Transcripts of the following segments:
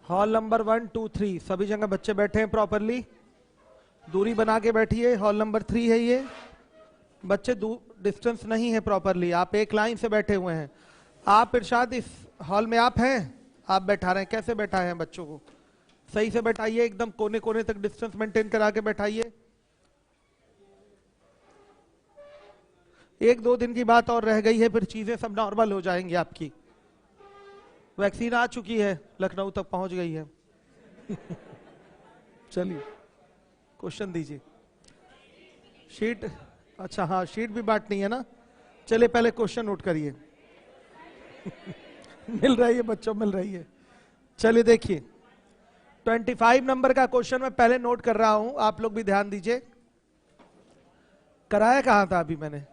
Hall number 1, 2, 3 सभी जगह बच्चे बैठे हैं प्रॉपरली, दूरी बना के बैठिए। हॉल नंबर 3 है ये, बच्चे डिस्टेंस नहीं है प्रॉपरली, आप एक लाइन से बैठे हुए हैं। आप इरशाद इस हॉल में आप हैं, आप बैठा रहे हैं, कैसे बैठाए हैं बच्चों को? सही से बैठाइए, एकदम कोने कोने तक डिस्टेंस मेंटेन करा के बैठाइए। 1-2 दिन की बात और रह गई है, फिर चीजें सब नॉर्मल हो जाएंगी आपकी। वैक्सीन आ चुकी है, लखनऊ तक पहुंच गई है। चलिए क्वेश्चन दीजिए। शीट, अच्छा हाँ शीट भी बांटनी है ना। चलिए पहले क्वेश्चन नोट करिए। मिल रही है बच्चों, मिल रही है। चलिए देखिए 25 नंबर का क्वेश्चन मैं पहले नोट कर रहा हूं, आप लोग भी ध्यान दीजिए। कराया कहां था अभी मैंने?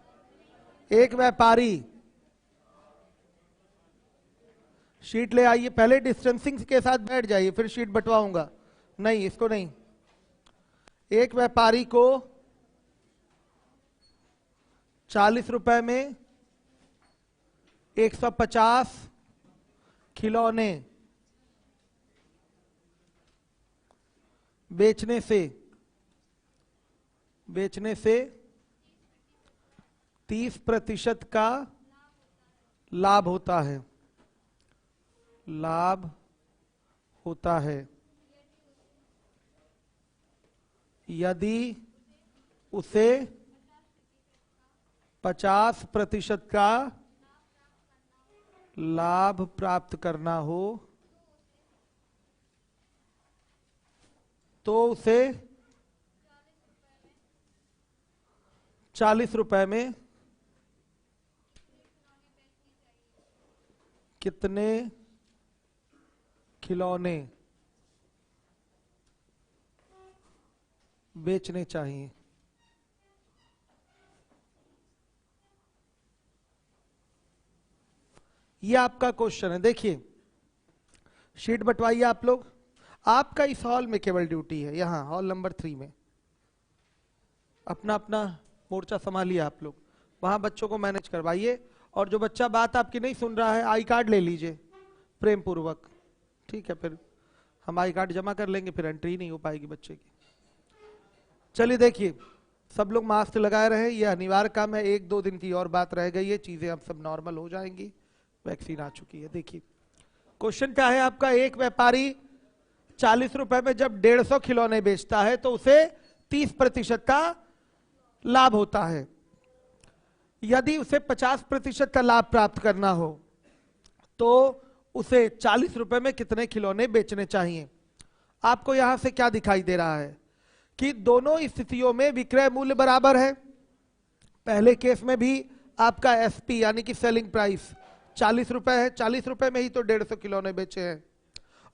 एक व्यापारी, शीट ले आइए, पहले डिस्टेंसिंग के साथ बैठ जाइए, फिर शीट बंटवाऊंगा। नहीं इसको नहीं। एक व्यापारी को 40 रुपए में 150 खिलौने बेचने से 30% का लाभ होता है। लाभ होता है यदि उसे 50% का लाभ प्राप्त करना हो तो उसे 40 रुपए में कितने खिलौने बेचने चाहिए? ये आपका क्वेश्चन है। देखिए शीट बंटवाइए आप लोग। आपका इस हॉल में केवल ड्यूटी है, यहां हॉल नंबर 3 में अपना अपना मोर्चा संभालिए आप लोग, वहां बच्चों को मैनेज करवाइए। और जो बच्चा बात आपकी नहीं सुन रहा है, आई कार्ड ले लीजिए प्रेम पूर्वक, ठीक है? फिर हम आई कार्ड जमा कर लेंगे, फिर एंट्री नहीं हो पाएगी बच्चे की। चलिए देखिए सब लोग मास्क लगाए रहे, ये अनिवार्य काम है। 1-2 दिन की और बात रह गई है, चीजें अब सब नॉर्मल हो जाएंगी, वैक्सीन आ चुकी है। देखिए क्वेश्चन क्या है आपका। एक व्यापारी 40 रुपए में जब 150 खिलौने बेचता है तो उसे 30% का लाभ होता है। यदि उसे 50% का लाभ प्राप्त करना हो तो उसे 40 रुपए में कितने खिलौने बेचने चाहिए? आपको यहां से क्या दिखाई दे रहा है कि दोनों स्थितियों में विक्रय मूल्य बराबर है। पहले केस में भी आपका एसपी यानी कि सेलिंग प्राइस 40 रुपए है, 40 रुपए में ही तो 150 खिलौने बेचे हैं।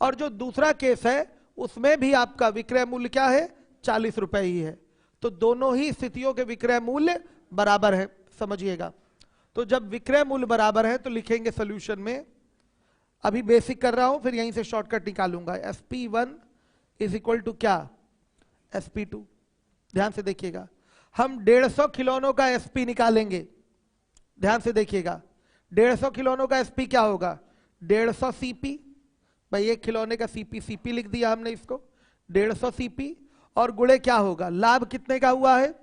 और जो दूसरा केस है उसमें भी आपका विक्रय मूल्य क्या है? 40 रुपए ही है। तो दोनों ही स्थितियों के विक्रय मूल्य बराबर है, समझिएगा। तो जब विक्रय मूल्य बराबर है तो लिखेंगे सॉल्यूशन में, अभी बेसिक कर रहा हूं फिर यहीं से शॉर्टकट निकालूंगा, SP1 इज इक्वल टू क्या? SP2। ध्यान से देखिएगा, हम 150 खिलौनों का SP निकालेंगे। ध्यान से देखिएगा 150 खिलौनों का SP क्या होगा? 150 CP। भाई एक खिलौने का CP लिख दिया हमने इसको, 150 CP। और गुणे क्या होगा? लाभ कितने का हुआ है?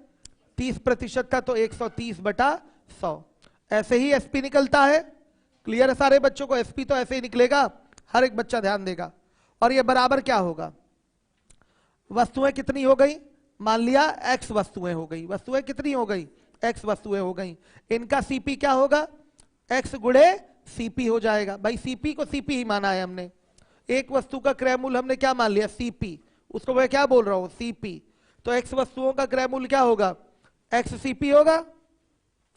30% का, तो 130/100। ऐसे ही SP निकलता है। क्लियर है सारे बच्चों को? SP तो ऐसे ही निकलेगा, हर एक बच्चा ध्यान देगा। और ये बराबर क्या होगा? वस्तुएं कितनी हो गई? मान लिया X वस्तुएं हो गई। वस्तुएं कितनी हो गई? X वस्तुएं हो गई। इनका CP क्या होगा? X गुणे CP हो जाएगा। भाई CP को CP ही माना है हमने। एक वस्तु का क्रय मूल्य हमने क्या मान लिया? CP। उसको मैं क्या बोल रहा हूं? CP। तो X वस्तुओं का क्रय मूल्य क्या होगा? XCP होगा।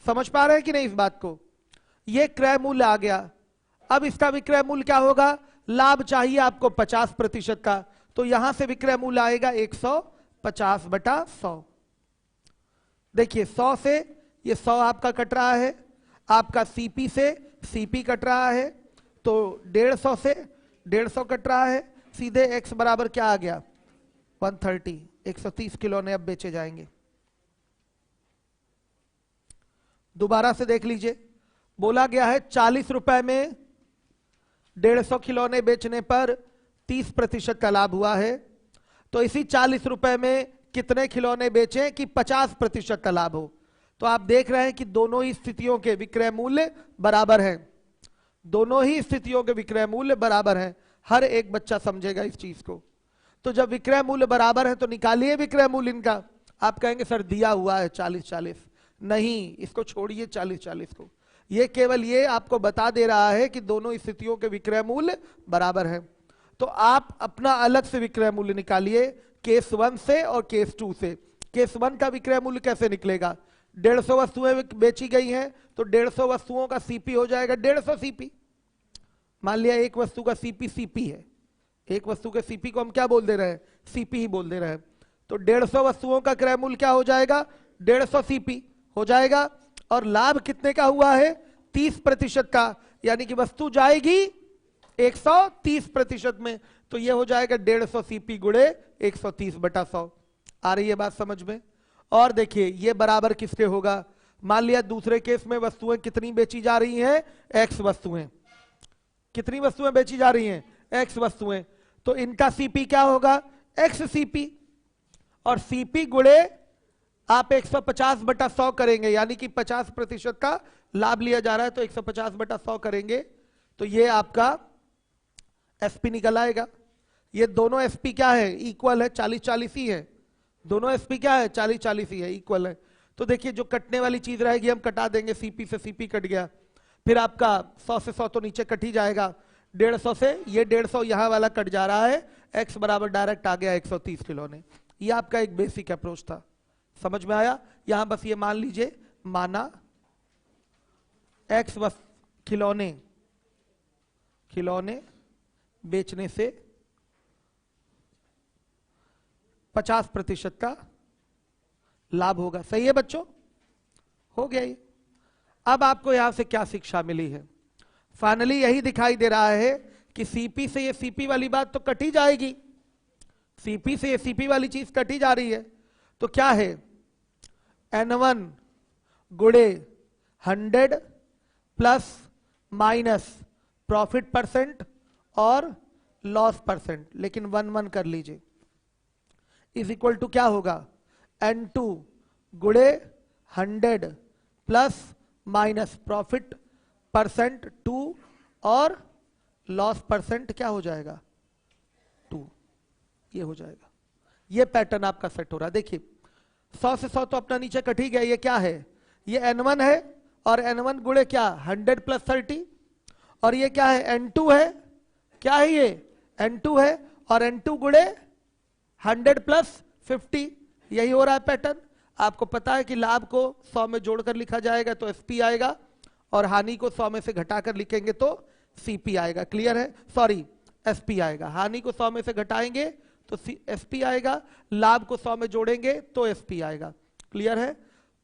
समझ पा रहे हैं कि नहीं इस बात को? ये क्रय मूल्य आ गया। अब इसका विक्रय मूल्य क्या होगा? लाभ चाहिए आपको 50% का, तो यहां से विक्रय मूल्य आएगा 150/100। देखिए 100 से ये 100 आपका कट रहा है, आपका CP से CP कट रहा है, तो 150 से 150 कट रहा है। सीधे X बराबर क्या आ गया? 130। 130 खिलौने अब बेचे जाएंगे। दोबारा से देख लीजिए, बोला गया है 40 रुपए में 150 खिलौने बेचने पर 30% का लाभ हुआ है, तो इसी 40 रुपए में कितने खिलौने बेचें कि 50% का लाभ हो। तो आप देख रहे हैं कि दोनों ही स्थितियों के विक्रय मूल्य बराबर हैं, दोनों ही स्थितियों के विक्रय मूल्य बराबर हैं। हर एक बच्चा समझेगा इस चीज को। तो जब विक्रय मूल्य बराबर है तो निकालिए विक्रय मूल्य इनका। आप कहेंगे सर दिया हुआ है 40-40, नहीं, इसको छोड़िए 40-40 को। ये केवल ये आपको बता दे रहा है कि दोनों स्थितियों के विक्रय मूल्य बराबर है। तो आप अपना अलग से विक्रय मूल्य निकालिए केस 1 से और केस 2 से। केस 1 का विक्रय मूल्य कैसे निकलेगा? 150 वस्तुएं बेची गई हैं तो 150 वस्तुओं का सीपी हो जाएगा 150 सीपी। मान लिया एक वस्तु का सीपी है, एक वस्तु के सीपी को हम क्या बोल दे रहे हैं? सीपी ही बोल दे रहे हैं। तो 150 वस्तुओं का क्रय मूल्य क्या हो जाएगा? 150 सीपी हो जाएगा। और लाभ कितने का हुआ है? 30% का, यानी कि वस्तु जाएगी 130% में, तो ये हो जाएगा 150 सीपी गुणे 130/100। आ रही है बात समझ में? और देखिए ये बराबर किसके होगा? मान लिया दूसरे केस में वस्तुएं कितनी बेची जा रही हैं? एक्स वस्तुएं। कितनी वस्तुएं बेची जा रही हैं? एक्स वस्तुएं। तो इनका सीपी क्या होगा? X CP. और सीपी गुणे आप 150/100 करेंगे, यानी कि 50% का लाभ लिया जा रहा है तो 150/100 करेंगे तो ये आपका एसपी निकल आएगा। ये दोनों एसपी क्या है? इक्वल है, 40-40 ही है। दोनों एसपी क्या है? 40-40 ही है, इक्वल है। तो देखिए जो कटने वाली चीज रहेगी हम कटा देंगे, सीपी से सीपी कट गया, फिर आपका 100 से 100 तो नीचे कट ही जाएगा, 150 से ये 150 यहां वाला कट जा रहा है, एक्स बराबर डायरेक्ट आ गया 130 खिलौने। ये आपका एक बेसिक अप्रोच था, समझ में आया? यहां बस ये मान लीजिए, माना एक्स खिलौने बेचने से 50% का लाभ होगा। सही है बच्चों? हो गया ये। अब आपको यहां से क्या शिक्षा मिली है? फाइनली यही दिखाई दे रहा है कि सीपी से ये सीपी वाली बात तो कटी जाएगी, सीपी से ये सीपी वाली चीज कटी जा रही है। तो क्या है? N1 गुणे 100 प्लस माइनस प्रॉफिट परसेंट और लॉस परसेंट, लेकिन 1-1 कर लीजिए, इज इक्वल टू क्या होगा? N2 गुणे 100 प्लस माइनस प्रॉफिट परसेंट 2 और लॉस परसेंट क्या हो जाएगा? 2। ये हो जाएगा। ये पैटर्न आपका सेट हो रहा है। देखिए 100 से 100 तो अपना नीचे कट ही गया। ये क्या है? ये N1 है और N1 गुणे क्या? 100 प्लस 30। और ये क्या है? N2 है। क्या है ये? N2 है और N2 गुणे 100 प्लस 50। यही हो रहा है पैटर्न। आपको पता है कि लाभ को 100 में जोड़कर लिखा जाएगा तो एसपी आएगा, और हानि को 100 में से घटाकर लिखेंगे तो सीपी आएगा। क्लियर है? सॉरी, एसपी आएगा। हानि को 100 में से घटाएंगे तो एसपी आएगा, लाभ को 100 में जोड़ेंगे तो एसपी आएगा। क्लियर है?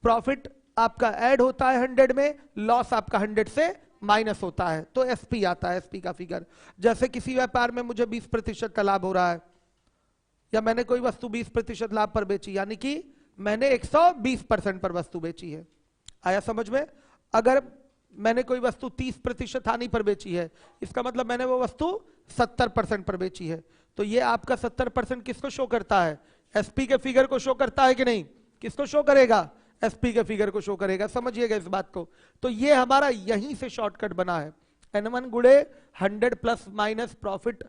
प्रॉफिट आपका ऐड होता है 100 में, लॉस आपका 100 से माइनस होता है तो एसपी आता है। एसपी का फिगर, जैसे किसी व्यापार में मुझे 20% का लाभ हो रहा है, या मैंने कोई वस्तु 20% लाभ पर बेची, यानी कि मैंने 120% पर वस्तु बेची है। आया समझ में? अगर मैंने कोई वस्तु 30% हानि पर बेची है, इसका मतलब मैंने वो वस्तु 70% पर बेची है। तो ये आपका 70% किसको शो करता है? एसपी के फिगर को शो करता है कि नहीं? किसको शो करेगा? एसपी के फिगर को शो करेगा। समझिएगा इस बात को। तो ये हमारा यहीं से शॉर्टकट बना है। N1 गुणे 100 प्लस माइनस प्रॉफिट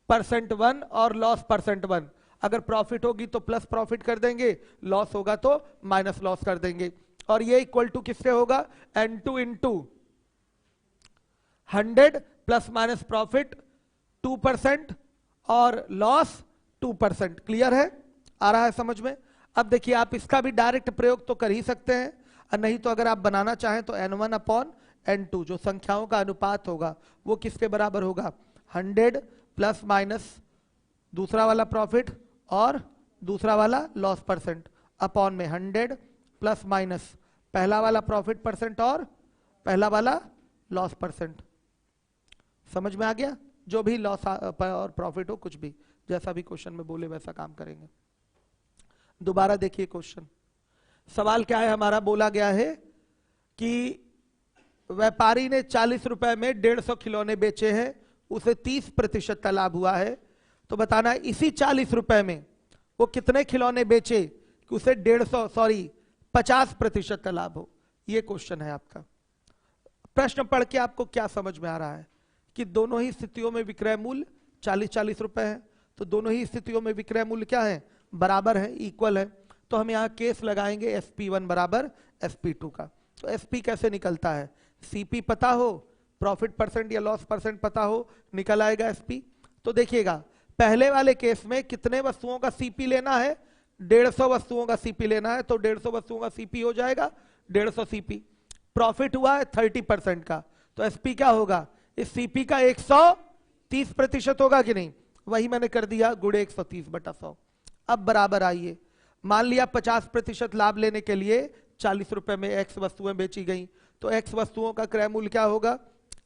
परसेंट 1 और लॉस परसेंट 1। अगर प्रॉफिट होगी तो प्लस प्रॉफिट कर देंगे, लॉस होगा तो माइनस लॉस कर देंगे। और ये इक्वल टू किससे होगा? N2 into 100 plus minus profit 2% और लॉस 2%। क्लियर है? आ रहा है समझ में? अब देखिए आप इसका भी डायरेक्ट प्रयोग तो कर ही सकते हैं, और नहीं तो अगर आप बनाना चाहें तो N1 अपॉन N2 जो संख्याओं का अनुपात होगा वो किसके बराबर होगा? 100 प्लस माइनस दूसरा वाला प्रॉफिट और दूसरा वाला लॉस परसेंट अपॉन में 100 प्लस माइनस पहला वाला प्रॉफिट परसेंट और पहला वाला लॉस परसेंट। समझ में आ गया? जो भी लॉस और प्रॉफिट हो, कुछ भी जैसा भी क्वेश्चन में बोले वैसा काम करेंगे। दोबारा देखिए क्वेश्चन। सवाल क्या है हमारा? बोला गया है कि व्यापारी ने 40 रुपए में 150 खिलौने बेचे हैं, उसे 30% का लाभ हुआ है। तो बताना है इसी 40 रुपए में वो कितने खिलौने बेचे कि उसे 50% का लाभ हो। ये क्वेश्चन है आपका। प्रश्न पढ़ के आपको क्या समझ में आ रहा है कि दोनों ही स्थितियों में विक्रय मूल्य 40-40 रुपए है, तो दोनों ही स्थितियों में विक्रय मूल्य क्या है, बराबर है, इक्वल है। तो हम यहाँ केस लगाएंगे SP1 बराबर SP2 का। तो SP कैसे निकलता है, CP पता हो, प्रॉफिट परसेंट या लॉस परसेंट पता हो, निकल आएगा SP। तो देखिएगा पहले वाले केस में कितने वस्तुओं का CP लेना है, 150 वस्तुओं का CP लेना है, तो 150 वस्तुओं का CP हो जाएगा 150 CP। प्रॉफिट हुआ है 30% का, तो SP क्या होगा, इस CP का 130% होगा कि नहीं, वही मैंने कर दिया गुणे 130/100। अब बराबर आइए, मान लिया 50% लाभ लेने के लिए 40 रुपए में X वस्तुएं बेची गई, तो X वस्तुओं का क्रय मूल्य क्या होगा,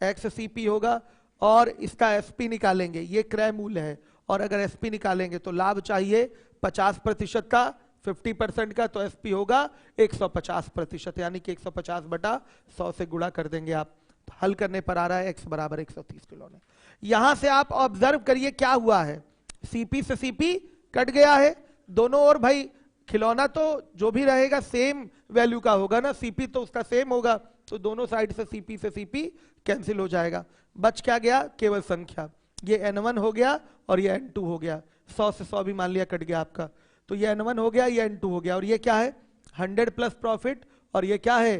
X CP होगा, और इसका SP निकालेंगे, ये क्रय मूल्य है, और अगर SP निकालेंगे तो लाभ चाहिए 50% का, 50% का, तो SP होगा 150%, यानी कि 150/100 से गुणा कर देंगे आप। तो हल करने पर आ रहा है X बराबर 130 खिलौने। यहां से आप ऑब्जर्व करिए क्या हुआ है, CP से CP कट गया है, दोनों ओर भाई खिलौना तो जो भी रहेगा सेम वैल्यू का होगा ना, CP तो उसका सेम होगा, तो दोनों साइड से CP कैंसिल हो जाएगा, बच क्या गया, केवल संख्या, ये N1 हो गया और ये N2 हो गया, 100 से 100 भी मान लिया कट गया आपका, तो ये N1 हो गया, ये N2 हो गया, और ये क्या है 100 प्लस प्रॉफिट, और ये क्या है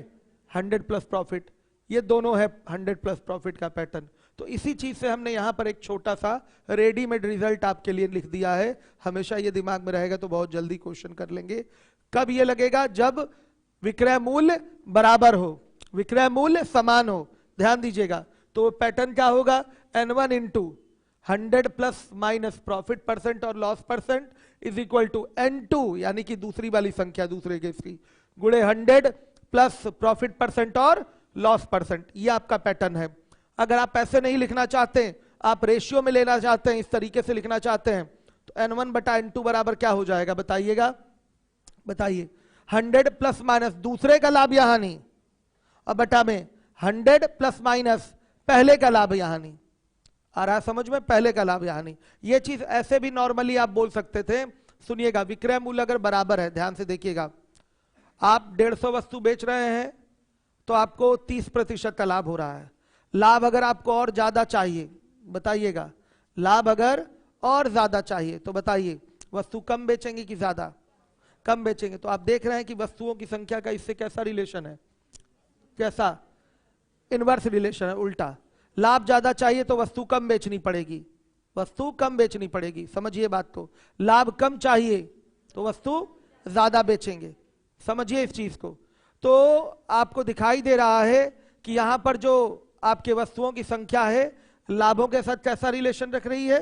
100 प्लस प्रॉफिट, ये दोनों है 100 प्लस प्रॉफिट का पैटर्न। तो इसी चीज से हमने यहां पर एक छोटा सा रेडीमेड रिजल्ट आपके लिए लिख दिया है, हमेशा ये दिमाग में रहेगा तो बहुत जल्दी क्वेश्चन कर लेंगे। कब ये लगेगा, जब विक्रय मूल्य बराबर हो, विक्रय मूल्य समान हो, ध्यान दीजिएगा। तो पैटर्न क्या होगा, N1 into 100 plus minus profit percent और loss percent is equal to N2, यानी कि दूसरी वाली संख्या दूसरे केस की, गुणे 100 प्लस प्रॉफिट परसेंट और लॉस परसेंट, ये आपका पैटर्न है। अगर आप ऐसे नहीं लिखना चाहते, आप रेशियो में लेना चाहते हैं, इस तरीके से लिखना चाहते हैं, तो N1/N2 बराबर क्या हो जाएगा बताइएगा, बताइए 100 प्लस माइनस दूसरे का लाभ यहां नहीं, और बटा में 100 प्लस माइनस पहले का लाभ यहां नहीं, आ रहा समझ में, पहले का लाभ यहां नहीं। ये चीज ऐसे भी नॉर्मली आप बोल सकते थे। सुनिएगा, विक्रय मूल्य अगर बराबर है, ध्यान से देखिएगा, आप 150 वस्तु बेच रहे हैं तो आपको 30% का लाभ हो रहा है। लाभ अगर आपको और ज्यादा चाहिए, बताइएगा, लाभ अगर और ज्यादा चाहिए तो बताइए वस्तु कम बेचेंगे कि ज्यादा, कम बेचेंगे। तो आप देख रहे हैं कि वस्तुओं की संख्या का इससे कैसा रिलेशन है, कैसा इनवर्स रिलेशन है, उल्टा। लाभ ज्यादा चाहिए तो वस्तु कम बेचनी पड़ेगी, वस्तु कम बेचनी पड़ेगी, समझिए बात को। लाभ कम चाहिए तो वस्तु ज्यादा बेचेंगे, समझिए इस चीज को। तो आपको दिखाई दे रहा है कि यहां पर जो आपके वस्तुओं की संख्या है लाभों के साथ कैसा रिलेशन रख रही है,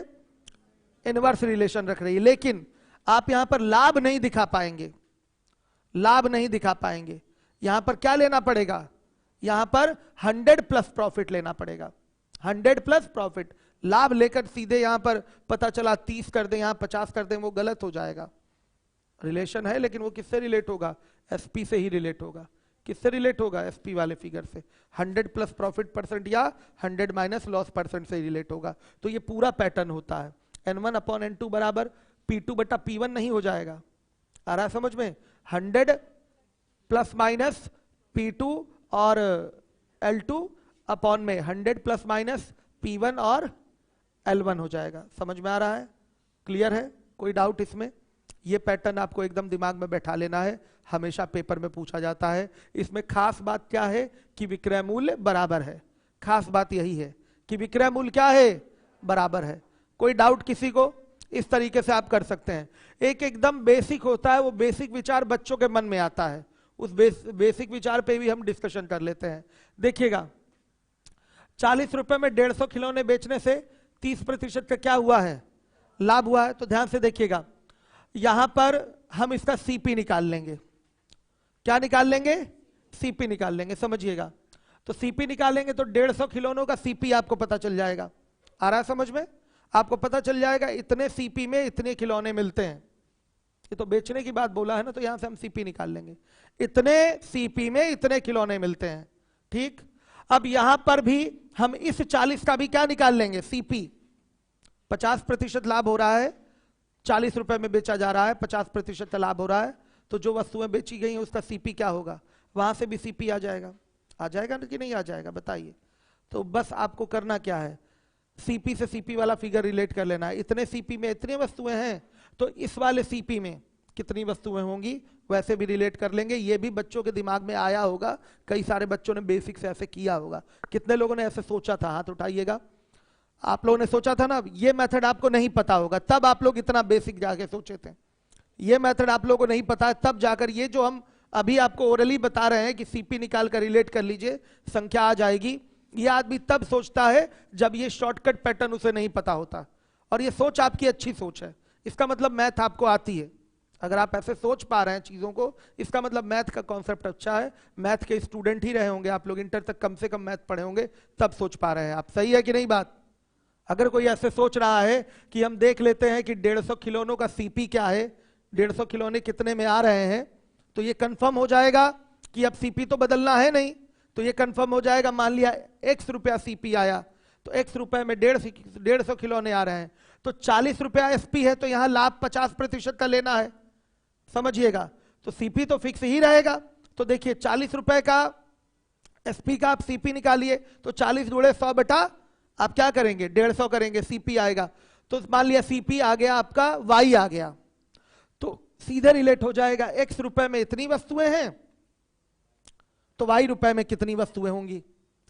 इनवर्स रिलेशन रख रही है। लेकिन आप यहां पर लाभ नहीं दिखा पाएंगे, लाभ नहीं दिखा पाएंगे। यहां पर क्या लेना पड़ेगा, यहां पर 100 प्लस प्रॉफिट लेना पड़ेगा, 100 प्लस प्रॉफिट। लाभ लेकर सीधे यहां पर पता चला 30 कर दें, यहां 50 कर दें, वो गलत हो जाएगा। रिलेशन है लेकिन वो किससे रिलेट होगा, SP से ही रिलेट होगा। किससे रिलेट होगा, SP वाले फिगर से। 100 प्लस प्रॉफिट परसेंट या 100 माइनस लॉस परसेंट से रिलेट होगा। तो ये पूरा पैटर्न होता है। N1/N2 बराबर P2/P1 नहीं हो जाएगा, आ रहा समझ में। 100 प्लस माइनस P2 और L2 अपॉन में 100 प्लस माइनस P1 और L1 हो जाएगा। समझ में आ रहा है, क्लियर है, कोई डाउट इसमें। ये पैटर्न आपको एकदम दिमाग में बैठा लेना है, हमेशा पेपर में पूछा जाता है। इसमें खास बात क्या है कि विक्रय मूल्य बराबर है, खास बात यही है कि विक्रय मूल्य क्या है, बराबर है। कोई डाउट किसी को, इस तरीके से आप कर सकते हैं। एक एकदम बेसिक होता है, वो बेसिक विचार बच्चों के मन में आता है, उस बेसिक विचार पे भी हम डिस्कशन कर लेते हैं। देखिएगा 40 रुपए में 150 खिलौने बेचने से 30% का क्या हुआ है, लाभ हुआ है। तो ध्यान से देखिएगा, यहां पर हम इसका CP निकाल लेंगे। क्या निकाल लेंगे, CP निकाल लेंगे, समझिएगा। तो CP निकालेंगे तो 150 खिलौनों का CP आपको पता चल जाएगा, आ रहा है समझ में। आपको पता चल जाएगा इतने CP में इतने खिलौने मिलते हैं। ये तो बेचने की बात बोला है ना, तो यहां से हम CP निकाल लेंगे, इतने CP में इतने खिलौने मिलते हैं, ठीक। अब यहां पर भी हम इस 40 का भी क्या निकाल लेंगे, CP। 50% लाभ हो रहा है, 40 रुपए में बेचा जा रहा है, 50% लाभ हो रहा है, तो जो वस्तुएं बेची गई हैं उसका सीपी क्या होगा, वहां से भी सीपी आ जाएगा कि नहीं आ जाएगा, बताइए। तो बस आपको करना क्या है, सीपी से सीपी वाला फिगर रिलेट कर लेना है। इतने सीपी में इतनी वस्तुएं हैं, तो इस वाले सीपी में कितनी वस्तुएं होंगी वैसे भी रिलेट कर लेंगे। ये भी बच्चों के दिमाग में आया होगा, कई सारे बच्चों ने बेसिक से ऐसे किया होगा। कितने लोगों ने ऐसे सोचा था, हाथ उठाइएगा। आप लोगों ने सोचा था ना, ये मेथड आपको नहीं पता होगा, तब आप लोग इतना बेसिक जाके सोचे थे। ये मेथड आप लोगों को नहीं पता है, तब जाकर ये जो हम अभी आपको ओरली बता रहे हैं कि सीपी निकाल कर रिलेट कर लीजिए, संख्या आ जाएगी, ये आदमी तब सोचता है जब ये शॉर्टकट पैटर्न उसे नहीं पता होता। और ये सोच आपकी अच्छी सोच है, इसका मतलब मैथ आपको आती है। अगर आप ऐसे सोच पा रहे हैं चीजों को, इसका मतलब मैथ का कॉन्सेप्ट अच्छा है। मैथ के स्टूडेंट ही रहे होंगे आप लोग, इंटर तक कम से कम मैथ पढ़े होंगे, तब सोच पा रहे हैं आप। सही है कि नहीं बात? अगर कोई ऐसे सोच रहा है कि हम देख लेते हैं कि 150 खिलौनों का सीपी क्या है, 150 खिलौने कितने में आ रहे हैं, तो ये कंफर्म हो जाएगा कि अब सीपी तो बदलना है नहीं, तो ये कंफर्म हो जाएगा। मान लिया x रुपया सीपी आया, तो x रुपए में 150 खिलौने आ रहे हैं, तो 40 रुपया एसपी है, तो यहां लाभ 50% का लेना है, समझिएगा। तो सीपी तो फिक्स ही रहेगा। तो देखिए 40 रुपए का एसपी का आप सीपी निकालिए, तो 40 गुणे 100 बटा आप क्या करेंगे, 150 करेंगे, सीपी आएगा। तो मान लिया सीपी आ गया आपका, वाई आ गया, तो सीधे रिलेट हो जाएगा, x रुपए में इतनी वस्तुएं हैं तो y रुपए में कितनी वस्तुएं होंगी,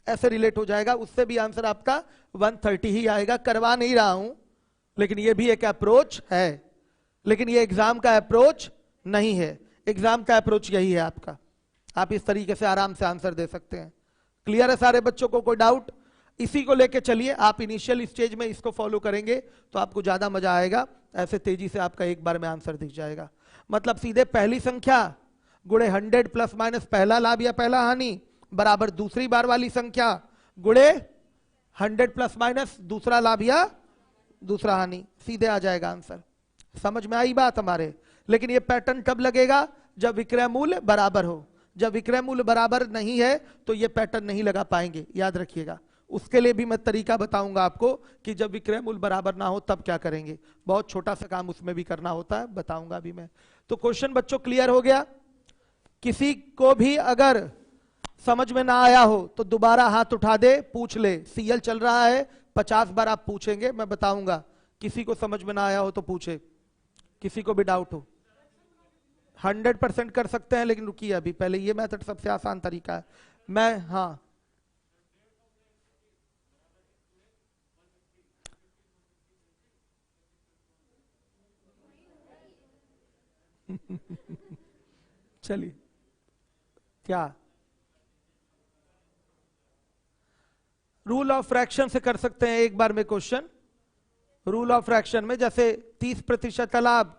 ऐसे रिलेट हो जाएगा। उससे भी आंसर आपका 130 ही आएगा। करवा नहीं रहा हूं, लेकिन ये भी एक अप्रोच है, लेकिन ये एग्जाम का अप्रोच नहीं है। एग्जाम का अप्रोच यही है आपका, आप इस तरीके से आराम से आंसर दे सकते हैं। क्लियर है सारे बच्चों को? कोई डाउट? इसी को लेके चलिए, आप इनिशियल स्टेज में इसको फॉलो करेंगे तो आपको ज्यादा मजा आएगा। ऐसे तेजी से आपका एक बार में आंसर दिख जाएगा। मतलब सीधे पहली संख्या गुणे 100 प्लस माइनस पहला लाभ या पहला हानि बराबर दूसरी बार वाली संख्या गुणे 100 प्लस माइनस दूसरा लाभ या दूसरा हानि, सीधे आ जाएगा आंसर। समझ में आई बात हमारे? लेकिन ये पैटर्न कब लगेगा, जब विक्रय मूल्य बराबर हो। जब विक्रय मूल्य बराबर नहीं है तो ये पैटर्न नहीं लगा पाएंगे, याद रखिएगा। उसके लिए भी मैं तरीका बताऊंगा आपको कि जब विक्रय मूल्य बराबर ना हो तब क्या करेंगे। बहुत छोटा सा काम उसमें भी करना होता है, बताऊंगा अभी मैं। तो क्वेश्चन बच्चों क्लियर हो गया? किसी को भी अगर समझ में ना आया हो तो दोबारा हाथ उठा दे, पूछ ले। सीएल चल रहा है, 50 बार आप पूछेंगे, मैं बताऊंगा। किसी को समझ में ना आया हो तो पूछे, किसी को भी डाउट हो। 100% कर सकते हैं, लेकिन रुकिए अभी पहले, ये मेथड सबसे आसान तरीका है। मैं हाँ चलिए, क्या रूल ऑफ फ्रैक्शन से कर सकते हैं एक बार में क्वेश्चन। रूल ऑफ फ्रैक्शन में जैसे 30% का लाभ,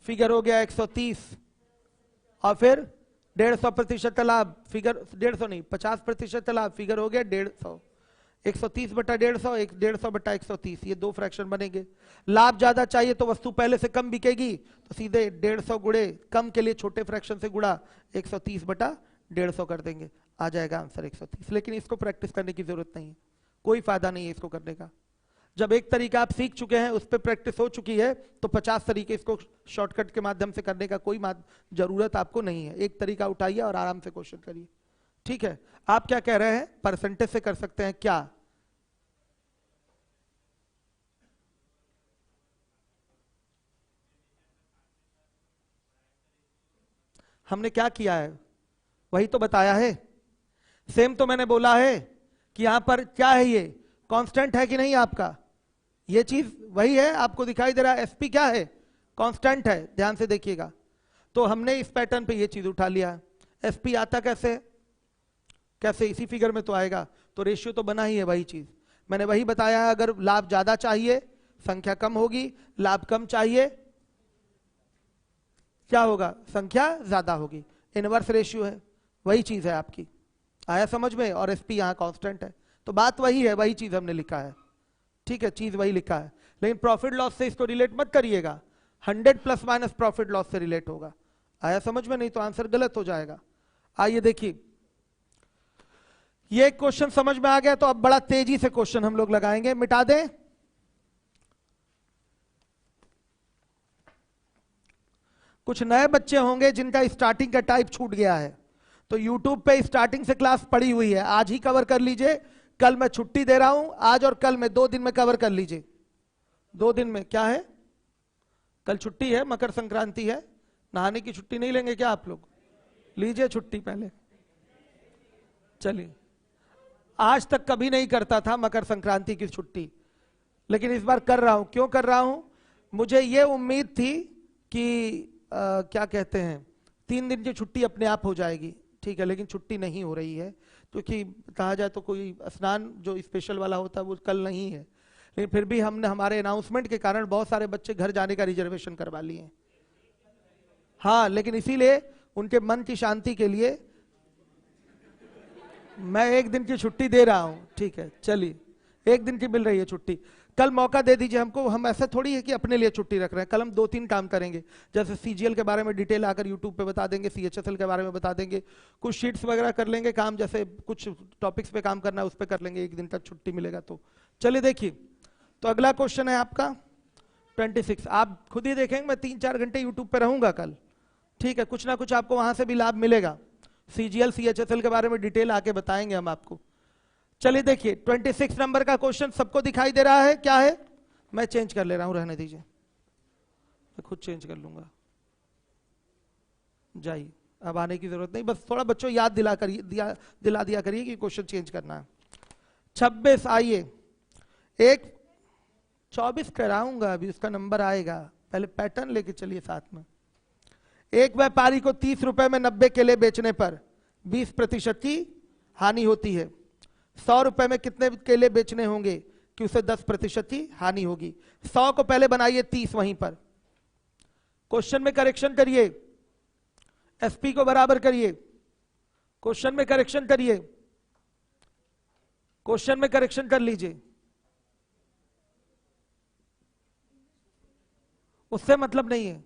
फिगर हो गया 130, और फिर 150% लाभ, फिगर 150 नहीं 50% लाभ, फिगर हो गया 150। 130 बटा 150, 150 बटा 130, ये दो फ्रैक्शन बनेंगे। लाभ ज्यादा चाहिए तो वस्तु पहले से कम बिकेगी, तो सीधे 150 गुणे कम के लिए छोटे फ्रैक्शन से गुणा 130 बटा 150 कर देंगे, आ जाएगा आंसर 130। लेकिन इसको प्रैक्टिस करने की जरूरत नहीं है, कोई फायदा नहीं है इसको करने का। जब एक तरीका आप सीख चुके हैं, उस पर प्रैक्टिस हो चुकी है, तो 50 तरीके इसको शॉर्टकट के माध्यम से करने का कोई जरूरत आपको नहीं है। एक तरीका उठाइए और आराम से क्वेश्चन करिए, ठीक है? आप क्या कह रहे हैं, परसेंटेज से कर सकते हैं क्या? हमने क्या किया है वही तो बताया है। सेम तो मैंने बोला है कि यहां पर क्या है, ये कांस्टेंट है कि नहीं आपका, ये चीज वही है, आपको दिखाई दे रहा है। एसपी क्या है, कांस्टेंट है, ध्यान से देखिएगा। तो हमने इस पैटर्न पे ये चीज उठा लिया। एसपी आता कैसे, कैसे इसी फिगर में तो आएगा, तो रेशियो तो बना ही है, वही चीज मैंने वही बताया है। अगर लाभ ज्यादा चाहिए संख्या कम होगी, लाभ कम चाहिए क्या होगा, संख्या ज्यादा होगी। इनवर्स रेशियो है, वही चीज है आपकी। आया समझ में? और एसपी यहाँ कांस्टेंट है, तो बात वही है, वही चीज हमने लिखा है, ठीक है? चीज वही लिखा है, लेकिन प्रॉफिट लॉस से इसको रिलेट मत करिएगा। 100 प्लस माइनस प्रॉफिट लॉस से रिलेट होगा। आया समझ में? नहीं तो आंसर गलत हो जाएगा। आइए देखिए, ये क्वेश्चन समझ में आ गया, तो अब बड़ा तेजी से क्वेश्चन हम लोग लगाएंगे। मिटा दें, कुछ नए बच्चे होंगे जिनका स्टार्टिंग का टाइप छूट गया है, तो YouTube पे स्टार्टिंग से क्लास पड़ी हुई है, आज ही कवर कर लीजिए। कल मैं छुट्टी दे रहा हूं, आज और कल में 2 दिन में कवर कर लीजिए। 2 दिन में क्या है, कल छुट्टी है, मकर संक्रांति है, नहाने की छुट्टी नहीं लेंगे क्या आप लोग? लीजिए छुट्टी पहले। चलिए, आज तक कभी नहीं करता था मकर संक्रांति की छुट्टी, लेकिन इस बार कर रहा हूं। क्यों कर रहा हूं? मुझे ये उम्मीद थी कि क्या कहते हैं 3 दिन की छुट्टी अपने आप हो जाएगी, ठीक है, लेकिन छुट्टी नहीं हो रही है, क्योंकि कहा जाए तो कोई स्नान जो स्पेशल वाला होता है वो कल नहीं है, लेकिन फिर भी हमने हमारे अनाउंसमेंट के कारण बहुत सारे बच्चे घर जाने का रिजर्वेशन करवा लिए हैं। हाँ, लेकिन इसीलिए उनके मन की शांति के लिए मैं 1 दिन की छुट्टी दे रहा हूं, ठीक है। चलिए, 1 दिन की मिल रही है छुट्टी, कल मौका दे दीजिए हमको। हम ऐसा थोड़ी है कि अपने लिए छुट्टी रख रहे हैं, कल हम 2-3 काम करेंगे, जैसे सीजीएल के बारे में डिटेल आकर यूट्यूब पे बता देंगे, सीएचएसएल के बारे में बता देंगे, कुछ शीट्स वगैरह कर लेंगे काम, जैसे कुछ टॉपिक्स पे काम करना है उस पर कर लेंगे, 1 दिन तक छुट्टी मिलेगा तो। चलिए देखिए, तो अगला क्वेश्चन है आपका 26। आप खुद ही देखेंगे, मैं 3-4 घंटे यूट्यूब पे रहूंगा कल, ठीक है, कुछ ना कुछ आपको वहां से भी लाभ मिलेगा। सीजीएल सीएचएसएल के बारे में डिटेल आके बताएंगे हम आपको। चलिए देखिए, 26 नंबर का क्वेश्चन सबको दिखाई दे रहा है, क्या है? मैं चेंज कर ले रहा हूं, रहने दीजिए, मैं खुद चेंज कर लूंगा। जाइए, अब आने की जरूरत नहीं, बस थोड़ा बच्चों याद दिला दिया करिए कि क्वेश्चन चेंज करना है। 26 आइए, 24 कराऊंगा, अभी उसका नंबर आएगा, पहले पैटर्न लेके चलिए साथ में। एक व्यापारी को 30 रुपए में 90 केले बेचने पर 20% की हानि होती है। 100 रुपए में कितने केले बेचने होंगे कि उसे 10% की हानि होगी? 100 को पहले बनाइए 30 वहीं पर, क्वेश्चन में करेक्शन करिए, एसपी को बराबर करिए, क्वेश्चन में करेक्शन करिए, क्वेश्चन में करेक्शन कर लीजिए। उससे मतलब नहीं है।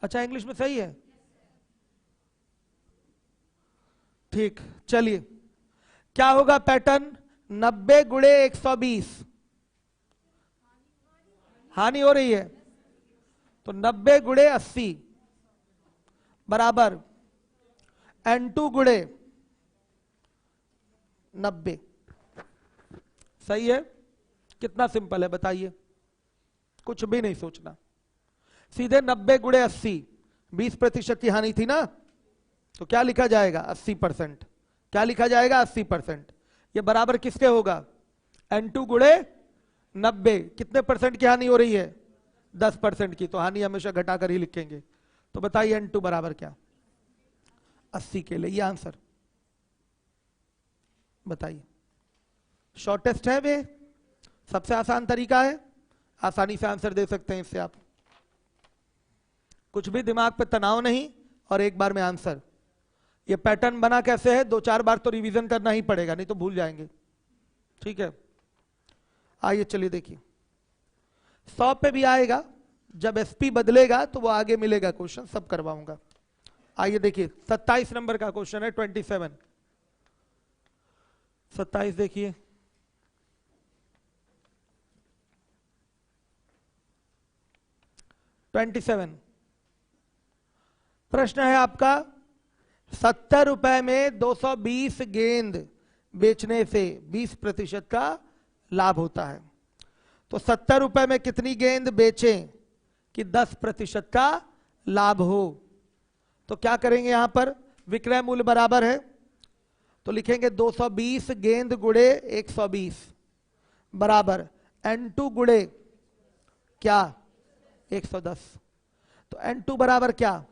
अच्छा, इंग्लिश में सही है, ठीक। चलिए, क्या होगा पैटर्न? 90 गुणे 120, हानि हो रही है, तो 90 गुणे 80 बराबर N2 गुणे 90। सही है? कितना सिंपल है बताइए, कुछ भी नहीं सोचना, सीधे 90 गुणे 80, 20% की हानि थी ना, तो क्या लिखा जाएगा? 80%। क्या लिखा जाएगा? 80%। ये बराबर किसके होगा? N2 गुणे 90, कितने परसेंट की हानि हो रही है? 10% की, तो हानि हमेशा घटाकर ही लिखेंगे। तो बताइए N2 बराबर क्या? 80 के लिए, ये आंसर बताइए। शॉर्टेस्ट है वे, सबसे आसान तरीका है, आसानी से आंसर दे सकते हैं इससे आप, कुछ भी दिमाग पे तनाव नहीं, और एक बार में आंसर। ये पैटर्न बना कैसे है? 2-4 बार तो रिवीजन करना ही पड़ेगा, नहीं तो भूल जाएंगे, ठीक है। आइए चलिए देखिए, 100 पे भी आएगा, जब एसपी बदलेगा तो वो आगे मिलेगा क्वेश्चन, सब करवाऊंगा। आइए देखिए, 27 नंबर का क्वेश्चन है, 27। 27 देखिए, प्रश्न है आपका, 70 रुपए में 220 गेंद बेचने से 20% का लाभ होता है। तो 70 रुपए में कितनी गेंद बेचें कि 10% का लाभ हो? तो क्या करेंगे यहां पर? विक्रय मूल्य बराबर है, तो लिखेंगे 220 गेंद गुणे 120 बराबर N2 गुणे क्या? 110। तो N2 बराबर क्या?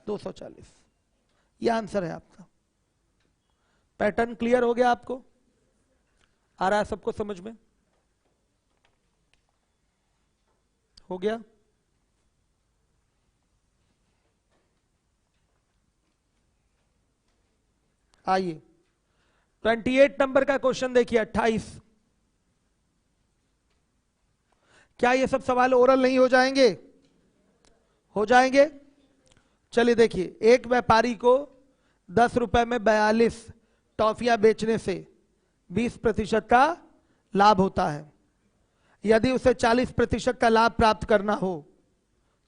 240। यह आंसर है आपका। पैटर्न क्लियर हो गया आपको? आ रहा है सबको समझ में? हो गया? आइए 28 नंबर का क्वेश्चन देखिए, 28। क्या ये सब सवाल ओरल नहीं हो जाएंगे? हो जाएंगे। चलिए देखिए, एक व्यापारी को 10 रुपए में 42 टॉफियां बेचने से 20% का लाभ होता है। यदि उसे 40% का लाभ प्राप्त करना हो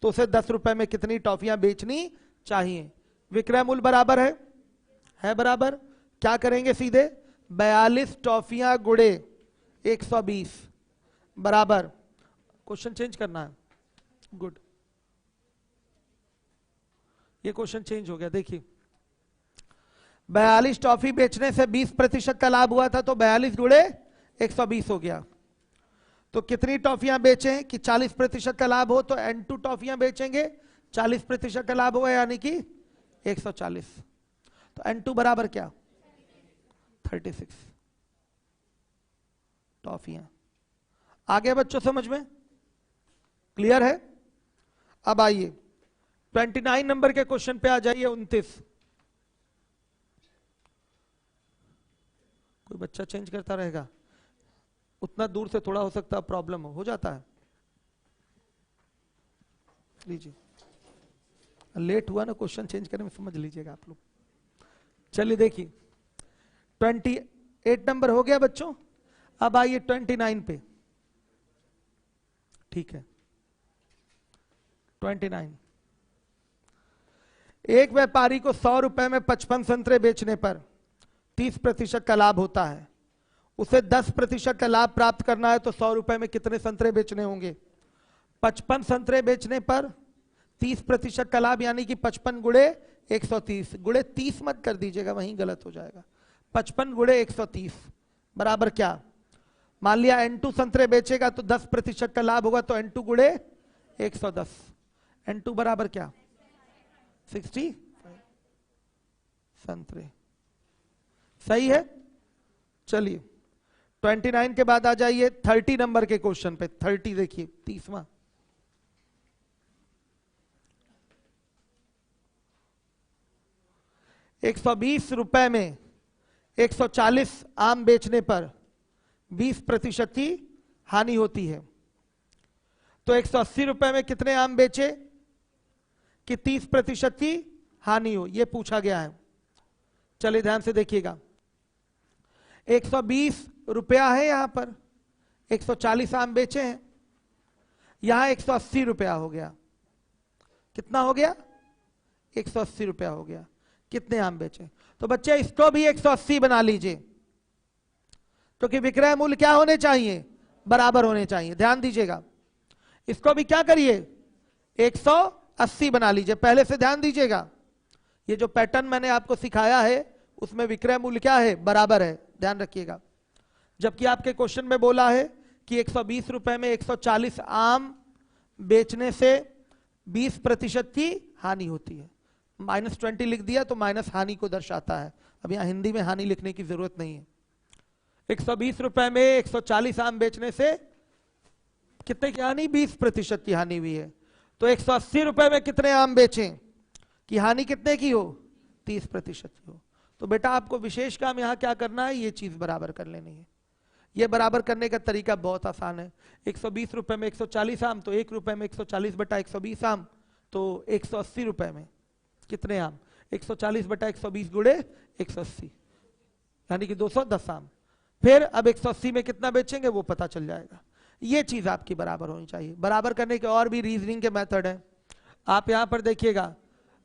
तो उसे 10 रुपए में कितनी टॉफियां बेचनी चाहिए? विक्रय मूल्य बराबर है बराबर। क्या करेंगे सीधे, 42 टॉफियां गुड़े 120 बराबर, क्वेश्चन चेंज करना है, गुड, ये क्वेश्चन चेंज हो गया। देखिए 42 टॉफी बेचने से 20% का लाभ हुआ था, तो 42 गुड़े 120 हो गया। तो कितनी टॉफियां बेचें कि 40% का लाभ हो? तो N2 टॉफियां बेचेंगे, 40% का लाभ होगा, यानी कि 140। तो N2 बराबर क्या? 36 टॉफियां। आगे बच्चों समझ में क्लियर है? अब आइए 29 नंबर के क्वेश्चन पे आ जाइए। 29, कोई बच्चा चेंज करता रहेगा, उतना दूर से थोड़ा हो सकता है प्रॉब्लम हो जाता है। लीजिए, लेट हुआ ना क्वेश्चन चेंज करने में, समझ लीजिएगा आप लोग। चलिए देखिए 28 नंबर हो गया बच्चों। अब आइए 29 पे। ठीक है 29, एक व्यापारी को 100 रुपए में 55 संतरे बेचने पर 30% का लाभ होता है। उसे 10% का लाभ प्राप्त करना है, तो 100 रुपए में कितने संतरे बेचने होंगे? 55 संतरे बेचने पर 30% का लाभ, यानी कि 55 गुड़े 130, गुड़े 30 मत कर दीजिएगा, वहीं गलत हो जाएगा। 55 गुड़े 130 बराबर क्या? मान लिया N2 संतरे बेचेगा तो 10% का लाभ होगा, तो N2 गुड़े 110, N2 बराबर क्या? 60 संतरे। सही है। चलिए 29 के बाद आ जाइए 30 नंबर के क्वेश्चन पे। 30 देखिए 30वां। ₹120 में 140 आम बेचने पर 20% की हानि होती है। तो 180 रुपए में कितने आम बेचे कि 30% की हानि हो, यह पूछा गया है। चलिए ध्यान से देखिएगा, 120 रुपया है यहां पर, 140 आम बेचे हैं, यहां 180 रुपया हो गया। कितना हो गया? 180 रुपया हो गया। कितने आम बेचे? तो बच्चे इसको भी 180 बना लीजिए, क्योंकि विक्रय मूल्य क्या होने चाहिए? बराबर होने चाहिए। ध्यान दीजिएगा, इसको भी क्या करिए? 180 बना लीजिए। पहले से ध्यान दीजिएगा, ये जो पैटर्न मैंने आपको सिखाया है उसमें विक्रय मूल्य क्या है? बराबर है, ध्यान रखिएगा। जबकि आपके क्वेश्चन में बोला है कि 120 रुपए में 140 आम बेचने से 20% की हानि होती है। -20 लिख दिया तो माइनस हानि को दर्शाता है। अब यहां हिंदी में हानि लिखने की जरूरत नहीं है। 120 रुपए में 140 आम बेचने से कितने की हानि? 20% की हानि हुई है। तो 180 रुपए में कितने आम बेचें कि हानि कितने की हो? 30% की हो। तो बेटा आपको विशेष काम यहां क्या करना है? ये चीज बराबर कर लेनी है। ये बराबर करने का तरीका बहुत आसान है। 120 रुपए में 140 आम, तो 1 रुपए में 140 बटा 120 आम, तो 180 रुपए में कितने आम? 140 बटा 120 गुड़े 180, यानी कि 210 आम। फिर अब 180 में कितना बेचेंगे वो पता चल जाएगा। ये चीज आपकी बराबर होनी चाहिए। बराबर करने के और भी रीजनिंग के मेथड हैं। आप यहां पर देखिएगा,